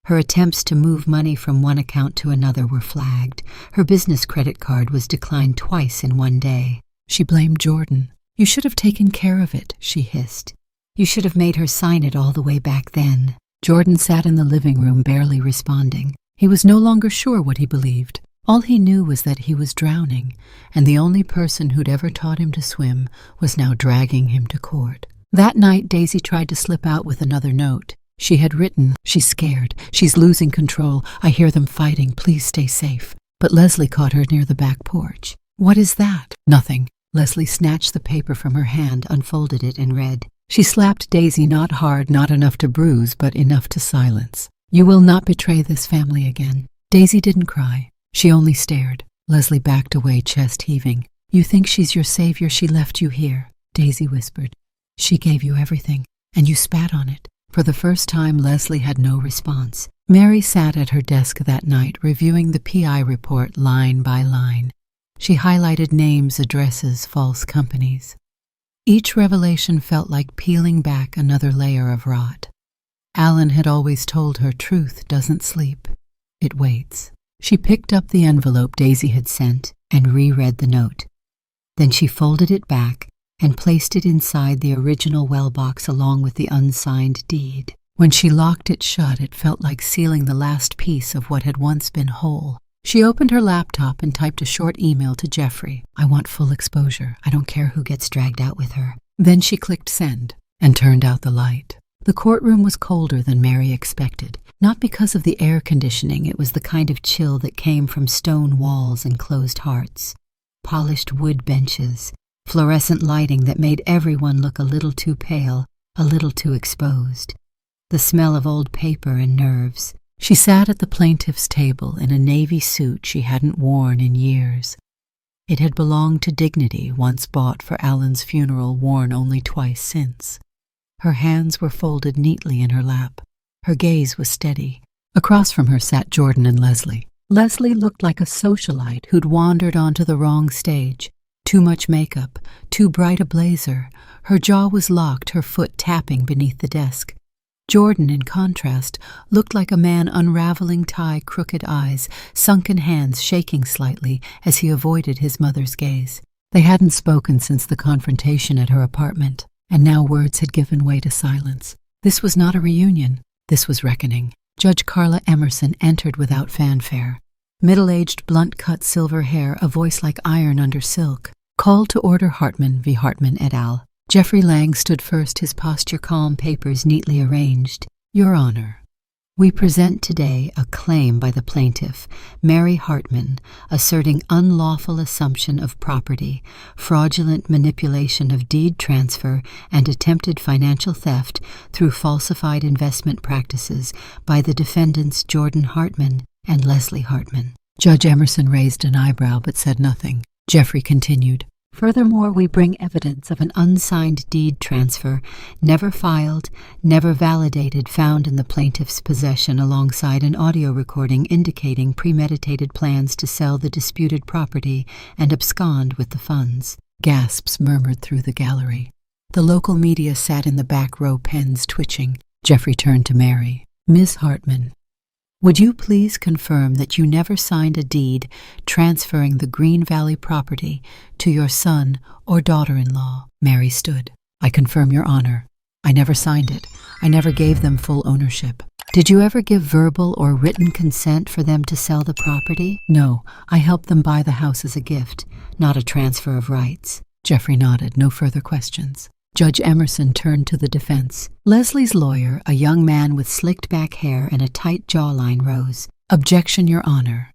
Her attempts to move money from one account to another were flagged. Her business credit card was declined twice in one day. She blamed Jordan. "You should have taken care of it," she hissed. "You should have made her sign it all the way back then." Jordan sat in the living room, barely responding. He was no longer sure what he believed. All he knew was that he was drowning, and the only person who'd ever taught him to swim was now dragging him to court. That night, Daisy tried to slip out with another note. She had written, "She's scared. She's losing control. I hear them fighting. Please stay safe." But Leslie caught her near the back porch. "What is that?" "Nothing." Leslie snatched the paper from her hand, unfolded it, and read. She slapped Daisy, not hard, not enough to bruise, but enough to silence. "You will not betray this family again." Daisy didn't cry. She only stared. Leslie backed away, chest heaving. "You think she's your savior? She left you here," Daisy whispered. "She gave you everything, and you spat on it." For the first time, Leslie had no response. Mary sat at her desk that night, reviewing the PI report line by line. She highlighted names, addresses, false companies. Each revelation felt like peeling back another layer of rot. Alan had always told her truth doesn't sleep. It waits. She picked up the envelope Daisy had sent and reread the note. Then she folded it back and placed it inside the original well box along with the unsigned deed. When she locked it shut, it felt like sealing the last piece of what had once been whole. She opened her laptop and typed a short email to Jeffrey. "I want full exposure. I don't care who gets dragged out with her." Then she clicked send and turned out the light. The courtroom was colder than Mary expected. Not because of the air conditioning, it was the kind of chill that came from stone walls and closed hearts. Polished wood benches, fluorescent lighting that made everyone look a little too pale, a little too exposed. The smell of old paper and nerves. She sat at the plaintiff's table in a navy suit she hadn't worn in years. It had belonged to dignity, once bought for Alan's funeral, worn only twice since. Her hands were folded neatly in her lap. Her gaze was steady. Across from her sat Jordan and Leslie. Leslie looked like a socialite who'd wandered onto the wrong stage. Too much makeup, too bright a blazer. Her jaw was locked, her foot tapping beneath the desk. Jordan, in contrast, looked like a man unraveling crooked eyes, sunken hands shaking slightly as he avoided his mother's gaze. They hadn't spoken since the confrontation at her apartment, and now words had given way to silence. This was not a reunion. This was reckoning. Judge Carla Emerson entered without fanfare. Middle-aged, blunt-cut silver hair, a voice like iron under silk. Call to order Hartman v. Hartman et al. Jeffrey Lang stood first, his posture calm, papers neatly arranged. "Your Honor, we present today a claim by the plaintiff, Mary Hartman, asserting unlawful assumption of property, fraudulent manipulation of deed transfer, and attempted financial theft through falsified investment practices by the defendants Jordan Hartman and Leslie Hartman." Judge Emerson raised an eyebrow but said nothing. Jeffrey continued. "Furthermore, we bring evidence of an unsigned deed transfer, never filed, never validated, found in the plaintiff's possession alongside an audio recording indicating premeditated plans to sell the disputed property and abscond with the funds." Gasps murmured through the gallery. The local media sat in the back row, pens twitching. Jeffrey turned to Mary. "Miss Hartman, Would you please confirm that you never signed a deed transferring the Green Valley property to your son or daughter-in-law? Mary stood. I confirm, Your Honor. I never signed it. I never gave them full ownership. Did you ever give verbal or written consent for them to sell the property? No, I helped them buy the house as a gift, not a transfer of rights. Jeffrey nodded. No further questions. Judge Emerson turned to the defense. Leslie's lawyer, a young man with slicked back hair and a tight jawline, rose. Objection, Your Honor.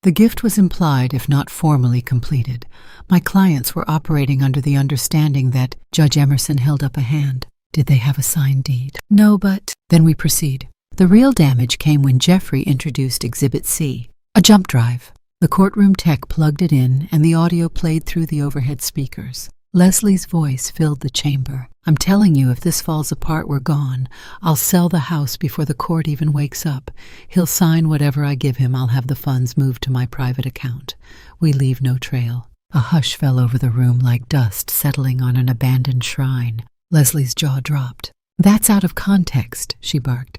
The gift was implied, if not formally completed. My clients were operating under the understanding that Judge Emerson held up a hand. Did they have a signed deed? No, but... Then we proceed. The real damage came when Jeffrey introduced Exhibit C, a jump drive. The courtroom tech plugged it in, and the audio played through the overhead speakers. Leslie's voice filled the chamber. I'm telling you, if this falls apart, we're gone. I'll sell the house before the court even wakes up. He'll sign whatever I give him. I'll have the funds moved to my private account. We leave no trail. A hush fell over the room like dust settling on an abandoned shrine. Leslie's jaw dropped. That's out of context, she barked.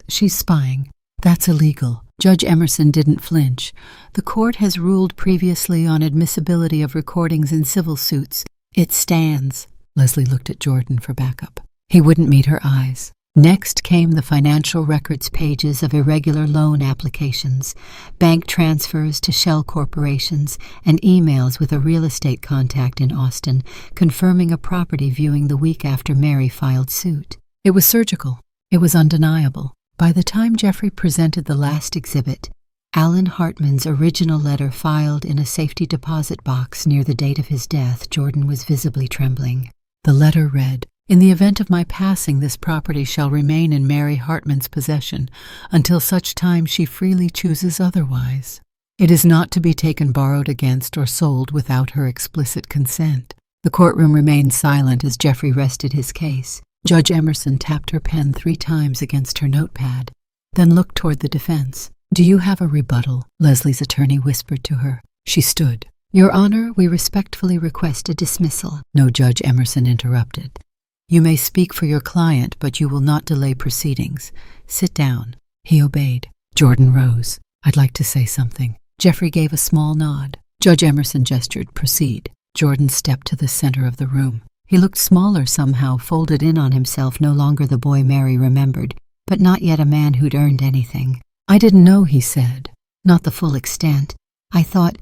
She's spying. That's illegal. Judge Emerson didn't flinch. The court has ruled previously on admissibility of recordings in civil suits. It stands. Leslie looked at Jordan for backup. He wouldn't meet her eyes. Next came the financial records pages of irregular loan applications, bank transfers to shell corporations, and emails with a real estate contact in Austin confirming a property viewing the week after Mary filed suit. It was surgical. It was undeniable. By the time Jeffrey presented the last exhibit, Alan Hartman's original letter filed in a safety deposit box near the date of his death, Jordan was visibly trembling. The letter read, "In the event of my passing, this property shall remain in Mary Hartman's possession until such time she freely chooses otherwise. It is not to be taken borrowed against or sold without her explicit consent." The courtroom remained silent as Jeffrey rested his case. Judge Emerson tapped her pen 3 times against her notepad, then looked toward the defense. "Do you have a rebuttal?" Leslie's attorney whispered to her. She stood. "Your Honor, we respectfully request a dismissal." No, Judge Emerson interrupted. "You may speak for your client, but you will not delay proceedings. Sit down." He obeyed. Jordan rose. "I'd like to say something." Jeffrey gave a small nod. Judge Emerson gestured. "Proceed." Jordan stepped to the center of the room. He looked smaller somehow, folded in on himself, no longer the boy Mary remembered, but not yet a man who'd earned anything. "I didn't know," he said. "Not the full extent. I thought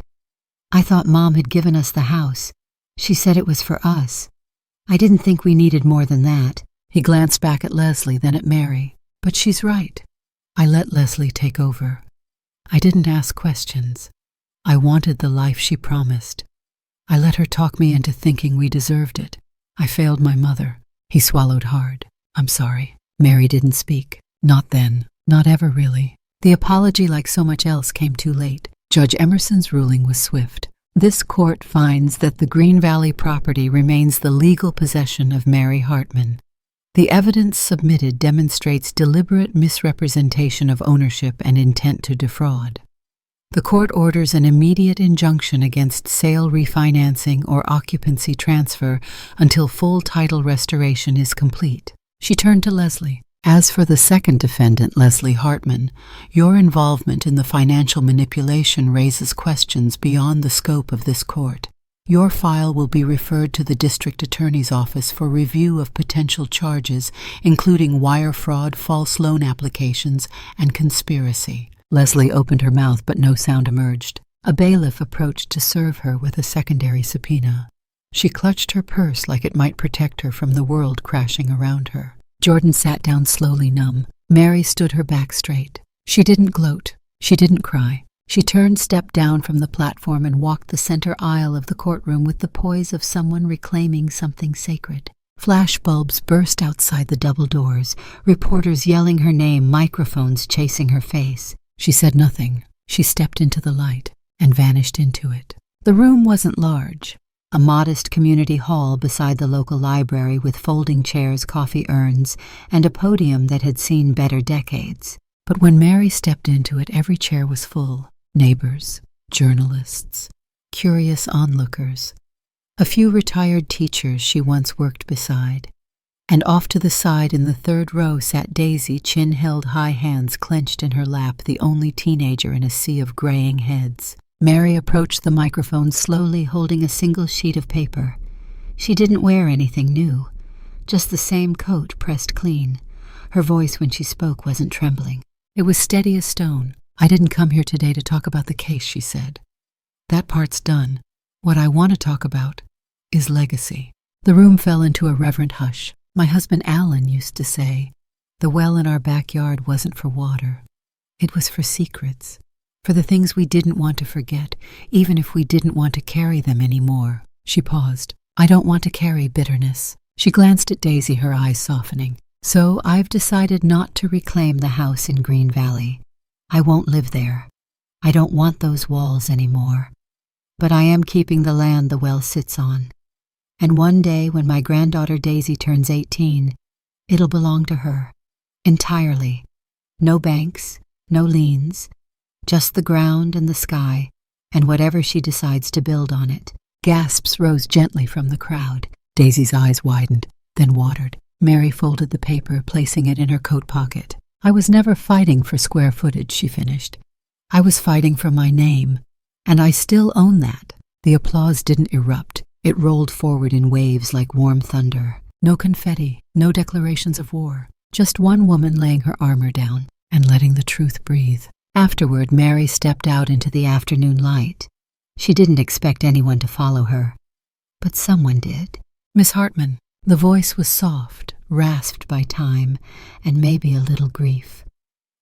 Mom had given us the house. She said it was for us. I didn't think we needed more than that." He glanced back at Leslie, then at Mary. "But she's right. I let Leslie take over. I didn't ask questions. I wanted the life she promised. I let her talk me into thinking we deserved it. I failed my mother." He swallowed hard. "I'm sorry." Mary didn't speak. Not then. Not ever, really. The apology, like so much else, came too late. Judge Emerson's ruling was swift. This court finds that the Green Valley property remains the legal possession of Mary Hartman. The evidence submitted demonstrates deliberate misrepresentation of ownership and intent to defraud. The court orders an immediate injunction against sale refinancing or occupancy transfer until full title restoration is complete. She turned to Leslie. "As for the second defendant, Leslie Hartman, your involvement in the financial manipulation raises questions beyond the scope of this court. Your file will be referred to the district attorney's office for review of potential charges, including wire fraud, false loan applications, and conspiracy." Leslie opened her mouth, but no sound emerged. A bailiff approached to serve her with a secondary subpoena. She clutched her purse like it might protect her from the world crashing around her. Jordan sat down slowly, numb. Mary stood her back straight. She didn't gloat. She didn't cry. She turned, stepped down from the platform, and walked the center aisle of the courtroom with the poise of someone reclaiming something sacred. Flash bulbs burst outside the double doors, reporters yelling her name, microphones chasing her face. She said nothing. She stepped into the light and vanished into it. The room wasn't large. A modest community hall beside the local library with folding chairs, coffee urns, and a podium that had seen better decades. But when Mary stepped into it, every chair was full. Neighbors, journalists, curious onlookers, a few retired teachers she once worked beside. And off to the side in the third row sat Daisy, chin held high, hands clenched in her lap, the only teenager in a sea of graying heads. Mary approached the microphone slowly, holding a single sheet of paper. She didn't wear anything new, just the same coat pressed clean. Her voice when she spoke wasn't trembling. It was steady as stone. "I didn't come here today to talk about the case," she said. "That part's done. What I want to talk about is legacy." The room fell into a reverent hush. My husband Alan used to say, the well in our backyard wasn't for water. It was for secrets, for the things we didn't want to forget, even if we didn't want to carry them anymore. She paused. "I don't want to carry bitterness." She glanced at Daisy, her eyes softening. "So I've decided not to reclaim the house in Green Valley. I won't live there. I don't want those walls anymore. But I am keeping the land the well sits on. And one day when my granddaughter Daisy turns 18, it'll belong to her, entirely. No banks, no liens, just the ground and the sky, and whatever she decides to build on it." Gasps rose gently from the crowd. Daisy's eyes widened, then watered. Mary folded the paper, placing it in her coat pocket. "I was never fighting for square footage," she finished. "I was fighting for my name, and I still own that." The applause didn't erupt. It rolled forward in waves like warm thunder. No confetti, no declarations of war. Just one woman laying her armor down and letting the truth breathe. Afterward, Mary stepped out into the afternoon light. She didn't expect anyone to follow her, but someone did. "Miss Hartman." The voice was soft, rasped by time, and maybe a little grief.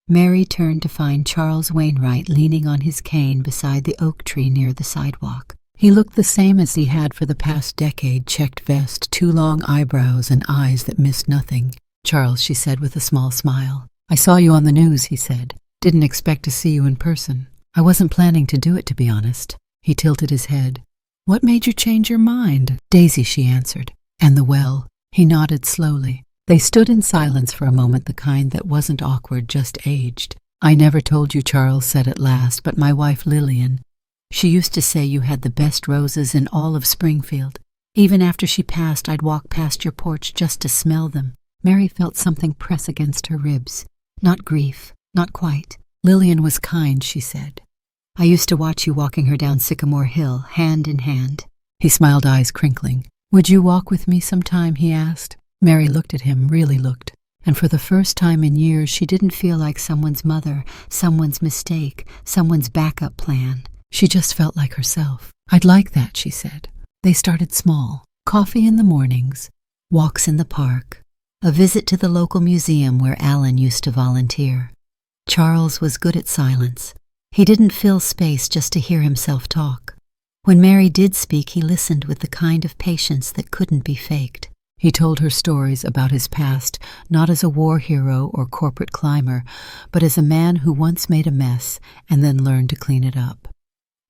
Mary turned to find Charles Wainwright leaning on his cane beside the oak tree near the sidewalk. He looked the same as he had for the past decade, checked vest, 2 long eyebrows, and eyes that missed nothing. "Charles," she said with a small smile. "I saw you on the news," he said. "Didn't expect to see you in person. I wasn't planning to do it, to be honest." He tilted his head. "What made you change your mind?" "Daisy," she answered. "And the well." He nodded slowly. They stood in silence for a moment, the kind that wasn't awkward, just aged. "I never told you," Charles said at last, "but my wife Lillian, she used to say you had the best roses in all of Springfield. Even after she passed, I'd walk past your porch just to smell them." Mary felt something press against her ribs. Not grief, not quite. "Lillian was kind," she said. "I used to watch you walking her down Sycamore Hill, hand in hand." He smiled, eyes crinkling. "Would you walk with me sometime?" he asked. Mary looked at him, really looked, and for the first time in years she didn't feel like someone's mother, someone's mistake, someone's backup plan. She just felt like herself. "I'd like that," she said. They started small. Coffee in the mornings, walks in the park, a visit to the local museum where Alan used to volunteer. Charles was good at silence. He didn't fill space just to hear himself talk. When Mary did speak, he listened with the kind of patience that couldn't be faked. He told her stories about his past, not as a war hero or corporate climber, but as a man who once made a mess and then learned to clean it up.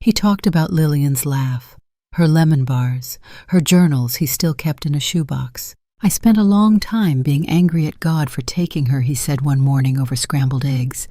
He talked about Lillian's laugh, her lemon bars, her journals he still kept in a shoebox. "I spent a long time being angry at God for taking her," he said one morning over scrambled eggs.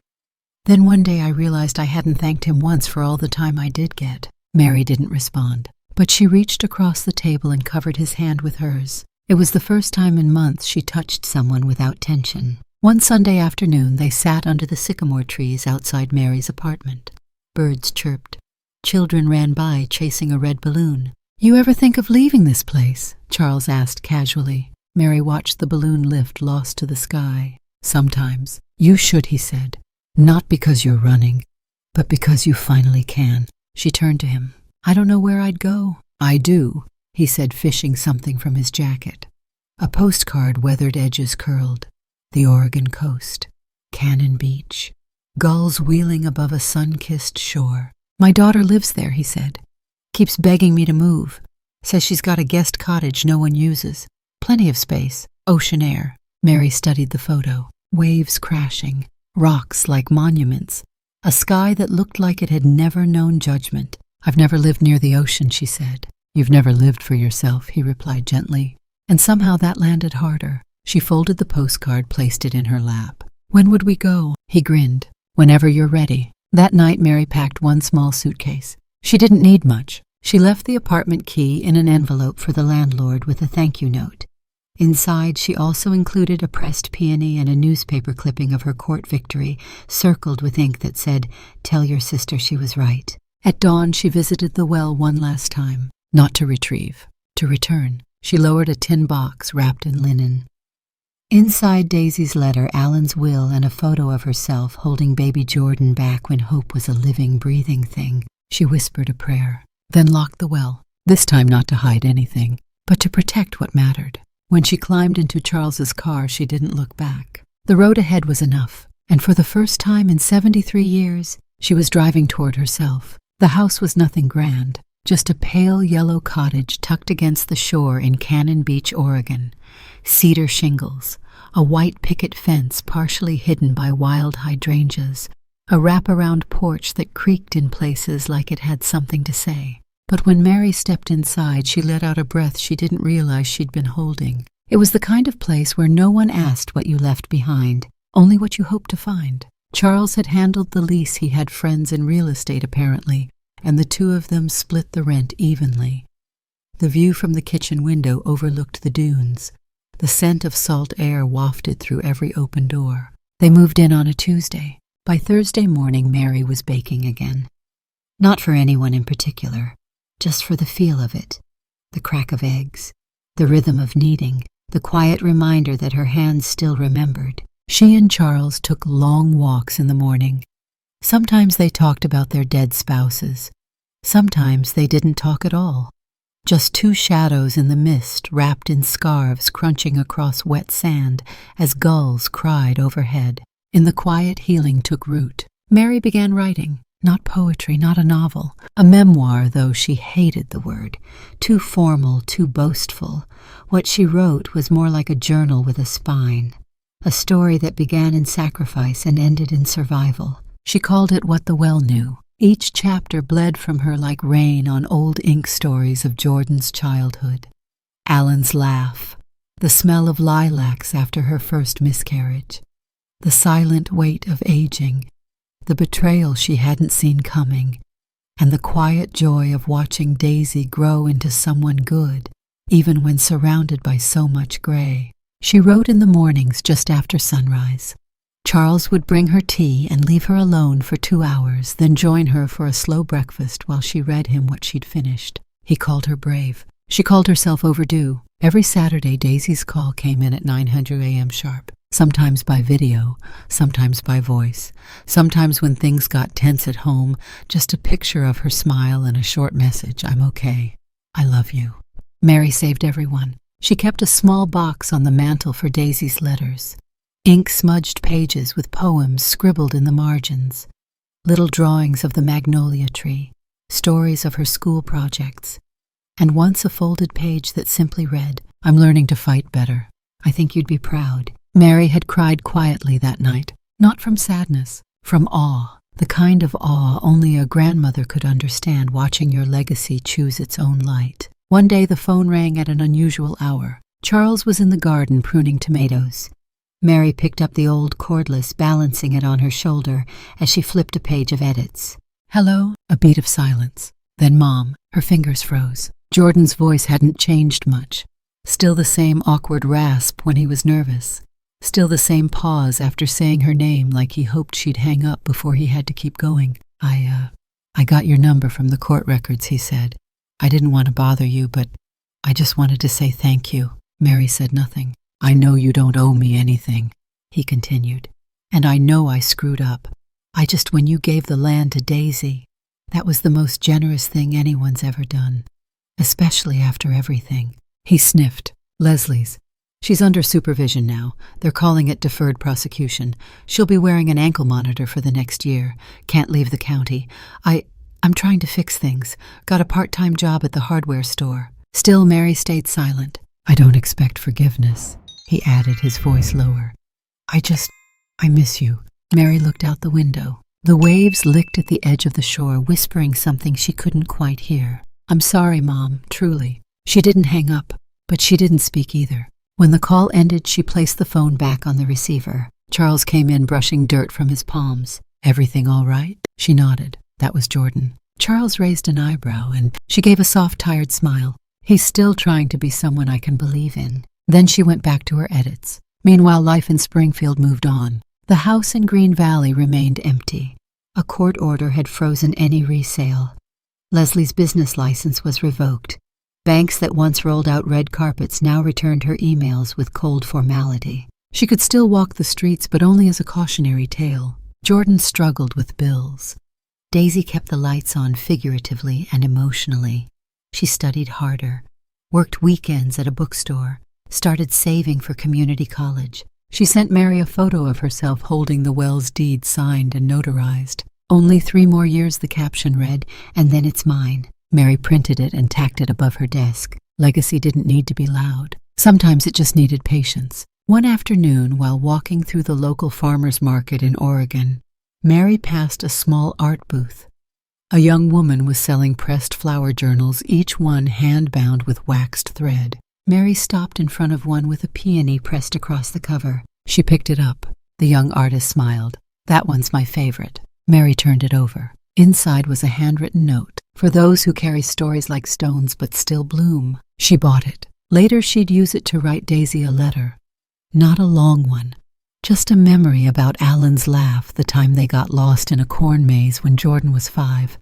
"Then one day I realized I hadn't thanked him once for all the time I did get." Mary didn't respond, but she reached across the table and covered his hand with hers. It was the first time in months she touched someone without tension. One Sunday afternoon, they sat under the sycamore trees outside Mary's apartment. Birds chirped. Children ran by, chasing a red balloon. "You ever think of leaving this place?" Charles asked casually. Mary watched the balloon lift, lost to the sky. "Sometimes." "You should," he said. "Not because you're running, but because you finally can." She turned to him. "I don't know where I'd go." "I do," he said, fishing something from his jacket. A postcard, weathered edges curled. The Oregon coast. Cannon Beach. Gulls wheeling above a sun-kissed shore. "My daughter lives there," he said. "Keeps begging me to move. Says she's got a guest cottage no one uses. Plenty of space. Ocean air." Mary studied the photo. Waves crashing. Rocks like monuments. A sky that looked like it had never known judgment. "I've never lived near the ocean," she said. "You've never lived for yourself," he replied gently. And somehow that landed harder. She folded the postcard, placed it in her lap. "When would we go?" He grinned. "Whenever you're ready." That night, Mary packed one small suitcase. She didn't need much. She left the apartment key in an envelope for the landlord with a thank you note. Inside, she also included a pressed peony and a newspaper clipping of her court victory, circled with ink that said, "Tell your sister she was right." At dawn, she visited the well one last time, not to retrieve, to return. She lowered a tin box wrapped in linen. Inside Daisy's letter, Alan's will, and a photo of herself holding baby Jordan back when hope was a living, breathing thing. She whispered a prayer, then locked the well, this time not to hide anything, but to protect what mattered. When she climbed into Charles's car, she didn't look back. The road ahead was enough, and for the first time in 73 years, she was driving toward herself. The house was nothing grand, just a pale yellow cottage tucked against the shore in Cannon Beach, Oregon. Cedar shingles, a white picket fence partially hidden by wild hydrangeas, a wraparound porch that creaked in places like it had something to say. But when Mary stepped inside, she let out a breath she didn't realize she'd been holding. It was the kind of place where no one asked what you left behind, only what you hoped to find. Charles had handled the lease. He had friends in real estate, apparently, and the two of them split the rent evenly. The view from the kitchen window overlooked the dunes. The scent of salt air wafted through every open door. They moved in on a Tuesday. By Thursday morning, Mary was baking again. Not for anyone in particular, just for the feel of it, the crack of eggs, the rhythm of kneading, the quiet reminder that her hands still remembered. She and Charles took long walks in the morning. Sometimes they talked about their dead spouses. Sometimes they didn't talk at all. Just two shadows in the mist, wrapped in scarves, crunching across wet sand as gulls cried overhead. In the quiet, healing took root. Mary began writing. Not poetry, not a novel. A memoir, though she hated the word. Too formal, too boastful. What she wrote was more like a journal with a spine. A story that began in sacrifice and ended in survival. She called it What the Well Knew. Each chapter bled from her like rain on old ink stories of Jordan's childhood. Alan's laugh. The smell of lilacs after her first miscarriage. The silent weight of aging. The betrayal she hadn't seen coming, and the quiet joy of watching Daisy grow into someone good, even when surrounded by so much gray. She wrote in the mornings just after sunrise. Charles would bring her tea and leave her alone for 2 hours, then join her for a slow breakfast while she read him what she'd finished. He called her brave. She called herself overdue. Every Saturday, Daisy's call came in at 900 a.m. sharp. Sometimes by video, sometimes by voice, sometimes when things got tense at home, just a picture of her smile and a short message, "I'm okay. I love you." Mary saved everyone. She kept a small box on the mantel for Daisy's letters, ink-smudged pages with poems scribbled in the margins, little drawings of the magnolia tree, stories of her school projects, and once a folded page that simply read, "I'm learning to fight better. I think you'd be proud." Mary had cried quietly that night, not from sadness, from awe, the kind of awe only a grandmother could understand, watching your legacy choose its own light. One day the phone rang at an unusual hour. Charles was in the garden pruning tomatoes. Mary picked up the old cordless, balancing it on her shoulder as she flipped a page of edits. "Hello?" A beat of silence. Then Mom. Her fingers froze. Jordan's voice hadn't changed much. Still the same awkward rasp when he was nervous. Still the same pause after saying her name, like he hoped she'd hang up before he had to keep going. I got your number from the court records," he said. "I didn't want to bother you, but I just wanted to say thank you." Mary said nothing. "I know you don't owe me anything," he continued. "And I know I screwed up. When you gave the land to Daisy, that was the most generous thing anyone's ever done. Especially after everything." He sniffed. "Leslie's. She's under supervision now. They're calling it deferred prosecution. She'll be wearing an ankle monitor for the next year. Can't leave the county. I'm trying to fix things. Got a part-time job at the hardware store." Still, Mary stayed silent. "I don't expect forgiveness," he added, his voice lower. I miss you." Mary looked out the window. The waves licked at the edge of the shore, whispering something she couldn't quite hear. "I'm sorry, Mom, truly." She didn't hang up, but she didn't speak either. When the call ended, she placed the phone back on the receiver. Charles came in, brushing dirt from his palms. "Everything all right?" She nodded. That was Jordan. Charles raised an eyebrow, and she gave a soft, tired smile. "He's still trying to be someone I can believe in. Then she went back to her edits. Meanwhile, life in Springfield moved on. The house in Green Valley remained empty. A court order had frozen any resale. Leslie's business license was revoked. Banks that once rolled out red carpets now returned her emails with cold formality. She could still walk the streets, but only as a cautionary tale. Jordan struggled with bills. Daisy kept the lights on figuratively and emotionally. She studied harder, worked weekends at a bookstore, started saving for community college. She sent Mary a photo of herself holding the Wells deed signed and notarized. "Only 3 more years," the caption read, "and then it's mine." Mary printed it and tacked it above her desk. Legacy didn't need to be loud. Sometimes it just needed patience. One afternoon, while walking through the local farmers market in Oregon, Mary passed a small art booth. A young woman was selling pressed flower journals, each one hand-bound with waxed thread. Mary stopped in front of one with a peony pressed across the cover. She picked it up. The young artist smiled. "That one's my favorite." Mary turned it over. Inside was a handwritten note. "For those who carry stories like stones but still bloom." She bought it. Later she'd use it to write Daisy a letter. Not a long one. Just a memory about Alan's laugh the time they got lost in a corn maze when Jordan was 5,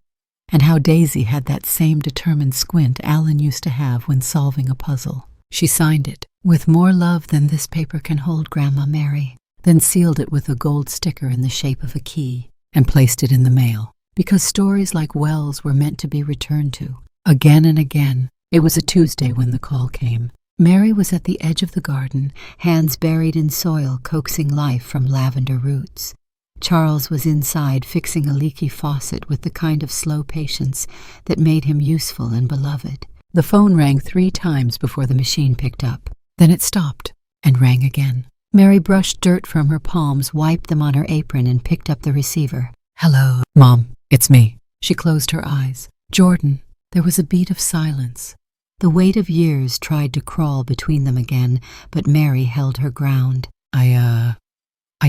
and how Daisy had that same determined squint Alan used to have when solving a puzzle. She signed it, "With more love than this paper can hold, Grandma Mary," then sealed it with a gold sticker in the shape of a key, and placed it in the mail. Because stories like Wells were meant to be returned to, again and again. It was a Tuesday when the call came. Mary was at the edge of the garden, hands buried in soil, coaxing life from lavender roots. Charles was inside, fixing a leaky faucet with the kind of slow patience that made him useful and beloved. The phone rang 3 times before the machine picked up. Then it stopped and rang again. Mary brushed dirt from her palms, wiped them on her apron, and picked up the receiver. "Hello, Mom, it's me." She closed her eyes. "Jordan." There was a beat of silence. The weight of years tried to crawl between them again, but Mary held her ground. I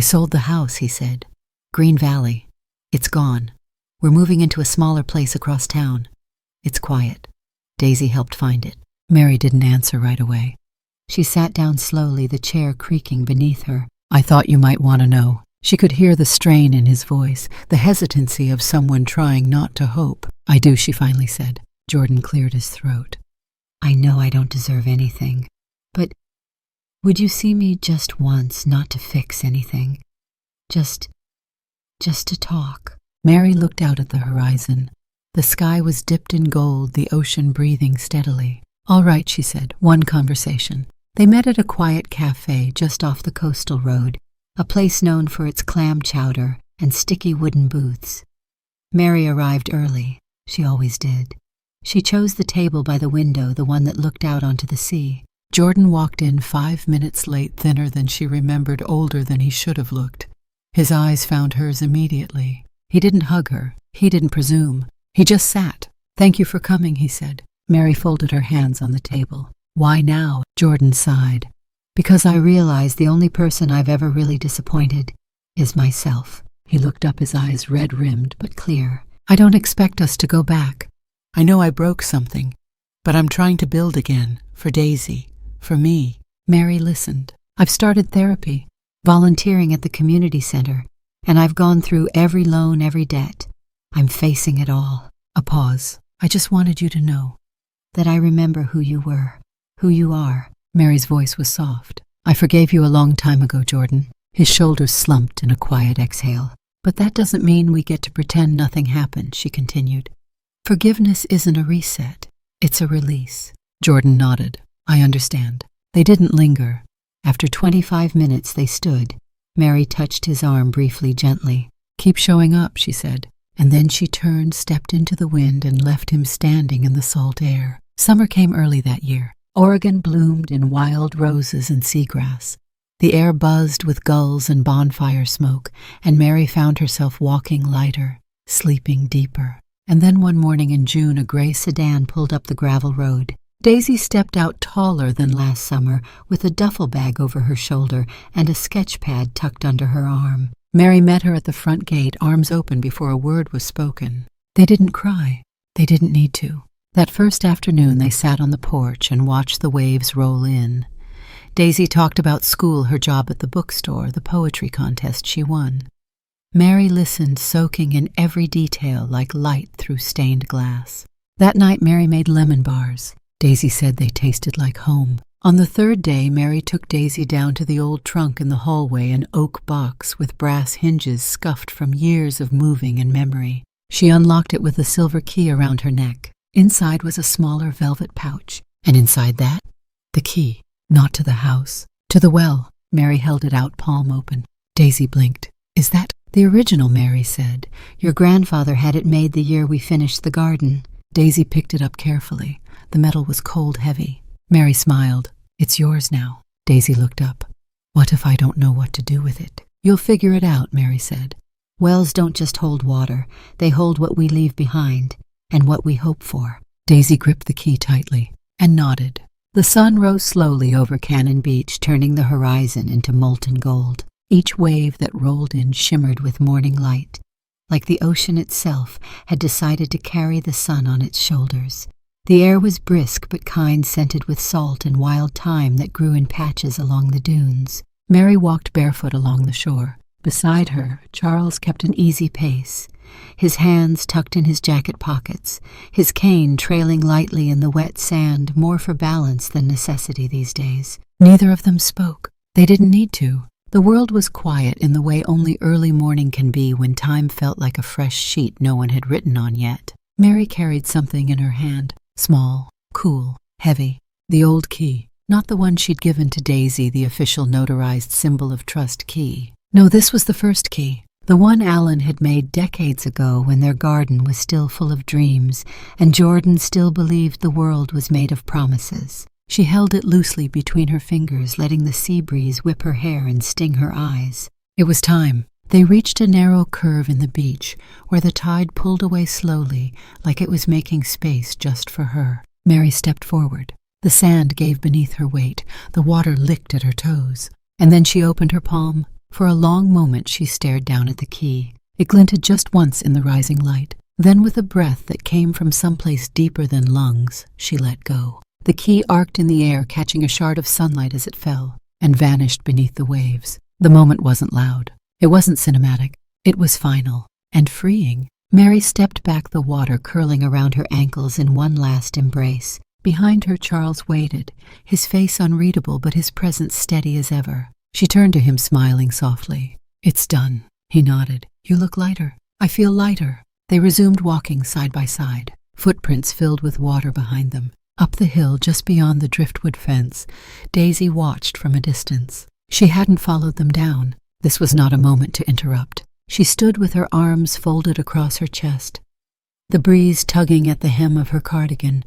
sold the house," he said. "Green Valley. It's gone. We're moving into a smaller place across town. It's quiet. Daisy helped find it." Mary didn't answer right away. She sat down slowly, the chair creaking beneath her. "I thought you might want to know." She could hear the strain in his voice, the hesitancy of someone trying not to hope. "I do," she finally said. Jordan cleared his throat. "I know I don't deserve anything, but would you see me just once, not to fix anything? Just to talk?" Mary looked out at the horizon. The sky was dipped in gold, the ocean breathing steadily. "All right," she said, "one conversation." They met at a quiet cafe just off the coastal road, a place known for its clam chowder and sticky wooden booths. Mary arrived early. She always did. She chose the table by the window, the one that looked out onto the sea. Jordan walked in 5 minutes late, thinner than she remembered, older than he should have looked. His eyes found hers immediately. He didn't hug her. He didn't presume. He just sat. "Thank you for coming," he said. Mary folded her hands on the table. "Why now?" Jordan sighed. "Because I realize the only person I've ever really disappointed is myself." He looked up, his eyes red-rimmed but clear. "I don't expect us to go back. I know I broke something, but I'm trying to build again, for Daisy, for me." Mary listened. "I've started therapy, volunteering at the community center, and I've gone through every loan, every debt. I'm facing it all." A pause. "I just wanted you to know that I remember who you were, who you are." Mary's voice was soft. "I forgave you a long time ago, Jordan." His shoulders slumped in a quiet exhale. "But that doesn't mean we get to pretend nothing happened," she continued. "Forgiveness isn't a reset. It's a release." Jordan nodded. "I understand." They didn't linger. After 25 minutes they stood. Mary touched his arm briefly, gently. "Keep showing up," she said. And then she turned, stepped into the wind, and left him standing in the salt air. Summer came early that year. Oregon bloomed in wild roses and seagrass. The air buzzed with gulls and bonfire smoke, and Mary found herself walking lighter, sleeping deeper. And then one morning in June, a gray sedan pulled up the gravel road. Daisy stepped out taller than last summer, with a duffel bag over her shoulder and a sketch pad tucked under her arm. Mary met her at the front gate, arms open before a word was spoken. They didn't cry. They didn't need to. That first afternoon they sat on the porch and watched the waves roll in. Daisy talked about school, her job at the bookstore, the poetry contest she won. Mary listened, soaking in every detail like light through stained glass. That night, Mary made lemon bars. Daisy said they tasted like home. On the third day, Mary took Daisy down to the old trunk in the hallway, an oak box with brass hinges scuffed from years of moving and memory. She unlocked it with a silver key around her neck. Inside was a smaller velvet pouch, and inside that, the key, not to the house, to the well. Mary held it out, palm open. Daisy blinked. "Is that the original?" Mary said. "Your grandfather had it made the year we finished the garden." Daisy picked it up carefully. The metal was cold, heavy. Mary smiled. "It's yours now." Daisy looked up. "What if I don't know what to do with it?" "You'll figure it out," Mary said. "Wells don't just hold water. They hold what we leave behind, and what we hope for." Daisy gripped the key tightly and nodded. The sun rose slowly over Cannon Beach, turning the horizon into molten gold. Each wave that rolled in shimmered with morning light, like the ocean itself had decided to carry the sun on its shoulders. The air was brisk but kind, scented with salt and wild thyme that grew in patches along the dunes. Mary walked barefoot along the shore. Beside her, Charles kept an easy pace, his hands tucked in his jacket pockets, his cane trailing lightly in the wet sand, more for balance than necessity these days. Neither of them spoke. They didn't need to. The world was quiet in the way only early morning can be, when time felt like a fresh sheet no one had written on yet. Mary carried something in her hand. Small, cool, heavy. The old key. Not the one she'd given to Daisy, the official notarized symbol of trust key. No, this was the first key. The one Alan had made decades ago when their garden was still full of dreams and Jordan still believed the world was made of promises. She held it loosely between her fingers, letting the sea breeze whip her hair and sting her eyes. It was time. They reached a narrow curve in the beach where the tide pulled away slowly, like it was making space just for her. Mary stepped forward. The sand gave beneath her weight. The water licked at her toes. And then she opened her palm. For a long moment she stared down at the key. It glinted just once in the rising light. Then, with a breath that came from someplace deeper than lungs, she let go. The key arced in the air, catching a shard of sunlight as it fell, and vanished beneath the waves. The moment wasn't loud. It wasn't cinematic. It was final and freeing. Mary stepped back, the water curling around her ankles in one last embrace. Behind her, Charles waited, his face unreadable but his presence steady as ever. She turned to him, smiling softly. "It's done." He nodded. "You look lighter." "I feel lighter." They resumed walking side by side, footprints filled with water behind them. Up the hill, just beyond the driftwood fence, Daisy watched from a distance. She hadn't followed them down. This was not a moment to interrupt. She stood with her arms folded across her chest, the breeze tugging at the hem of her cardigan,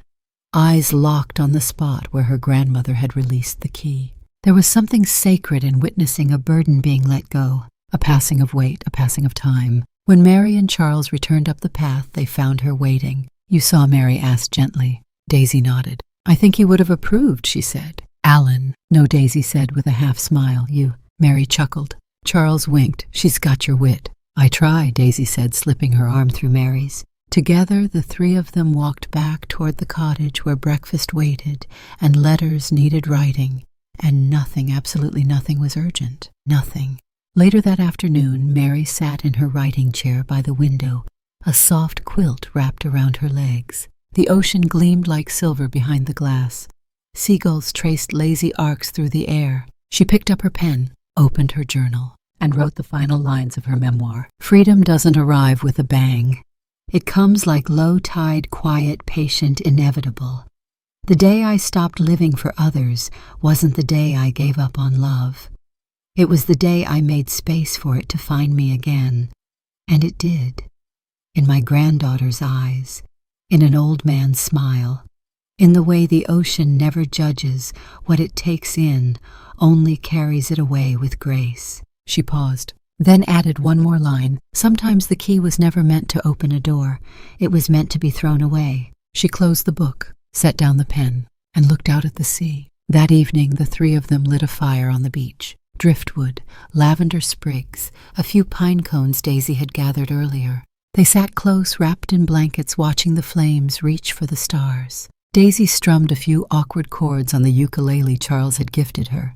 eyes locked on the spot where her grandmother had released the key. There was something sacred in witnessing a burden being let go, a passing of weight, a passing of time. When Mary and Charles returned up the path, they found her waiting. "You saw?" Mary asked gently. Daisy nodded. "I think he would have approved," she said. "Alan." "No," Daisy said with a half smile. "You." Mary chuckled. Charles winked. "She's got your wit." "I try," Daisy said, slipping her arm through Mary's. Together, the three of them walked back toward the cottage where breakfast waited, and letters needed writing, and nothing, absolutely nothing, was urgent. Nothing. Later that afternoon, Mary sat in her writing chair by the window, a soft quilt wrapped around her legs. The ocean gleamed like silver behind the glass. Seagulls traced lazy arcs through the air. She picked up her pen, opened her journal, and wrote the final lines of her memoir. Freedom doesn't arrive with a bang. It comes like low-tide, quiet, patient, inevitable. The day I stopped living for others wasn't the day I gave up on love. It was the day I made space for it to find me again. And it did. In my granddaughter's eyes, in an old man's smile, in the way the ocean never judges what it takes in, only carries it away with grace. She paused, then added one more line. Sometimes the key was never meant to open a door. It was meant to be thrown away. She closed the book, set down the pen, and looked out at the sea. That evening, the three of them lit a fire on the beach. Driftwood, lavender sprigs, a few pine cones Daisy had gathered earlier. They sat close, wrapped in blankets, watching the flames reach for the stars. Daisy strummed a few awkward chords on the ukulele Charles had gifted her.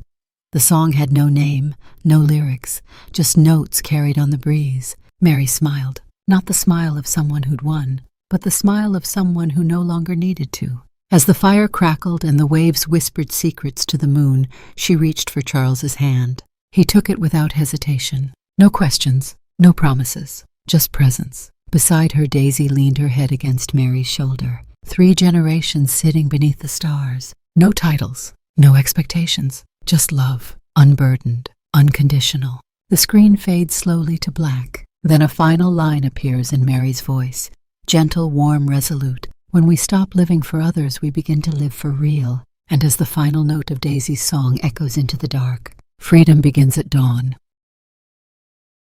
The song had no name, no lyrics, just notes carried on the breeze. Mary smiled, not the smile of someone who'd won, but the smile of someone who no longer needed to. As the fire crackled and the waves whispered secrets to the moon, she reached for Charles's hand. He took it without hesitation. No questions, no promises, just presence. Beside her, Daisy leaned her head against Mary's shoulder. 3 generations sitting beneath the stars. No titles, no expectations, just love, unburdened, unconditional. The screen fades slowly to black. Then a final line appears in Mary's voice, gentle, warm, resolute. When we stop living for others, we begin to live for real. And as the final note of Daisy's song echoes into the dark, freedom begins at dawn.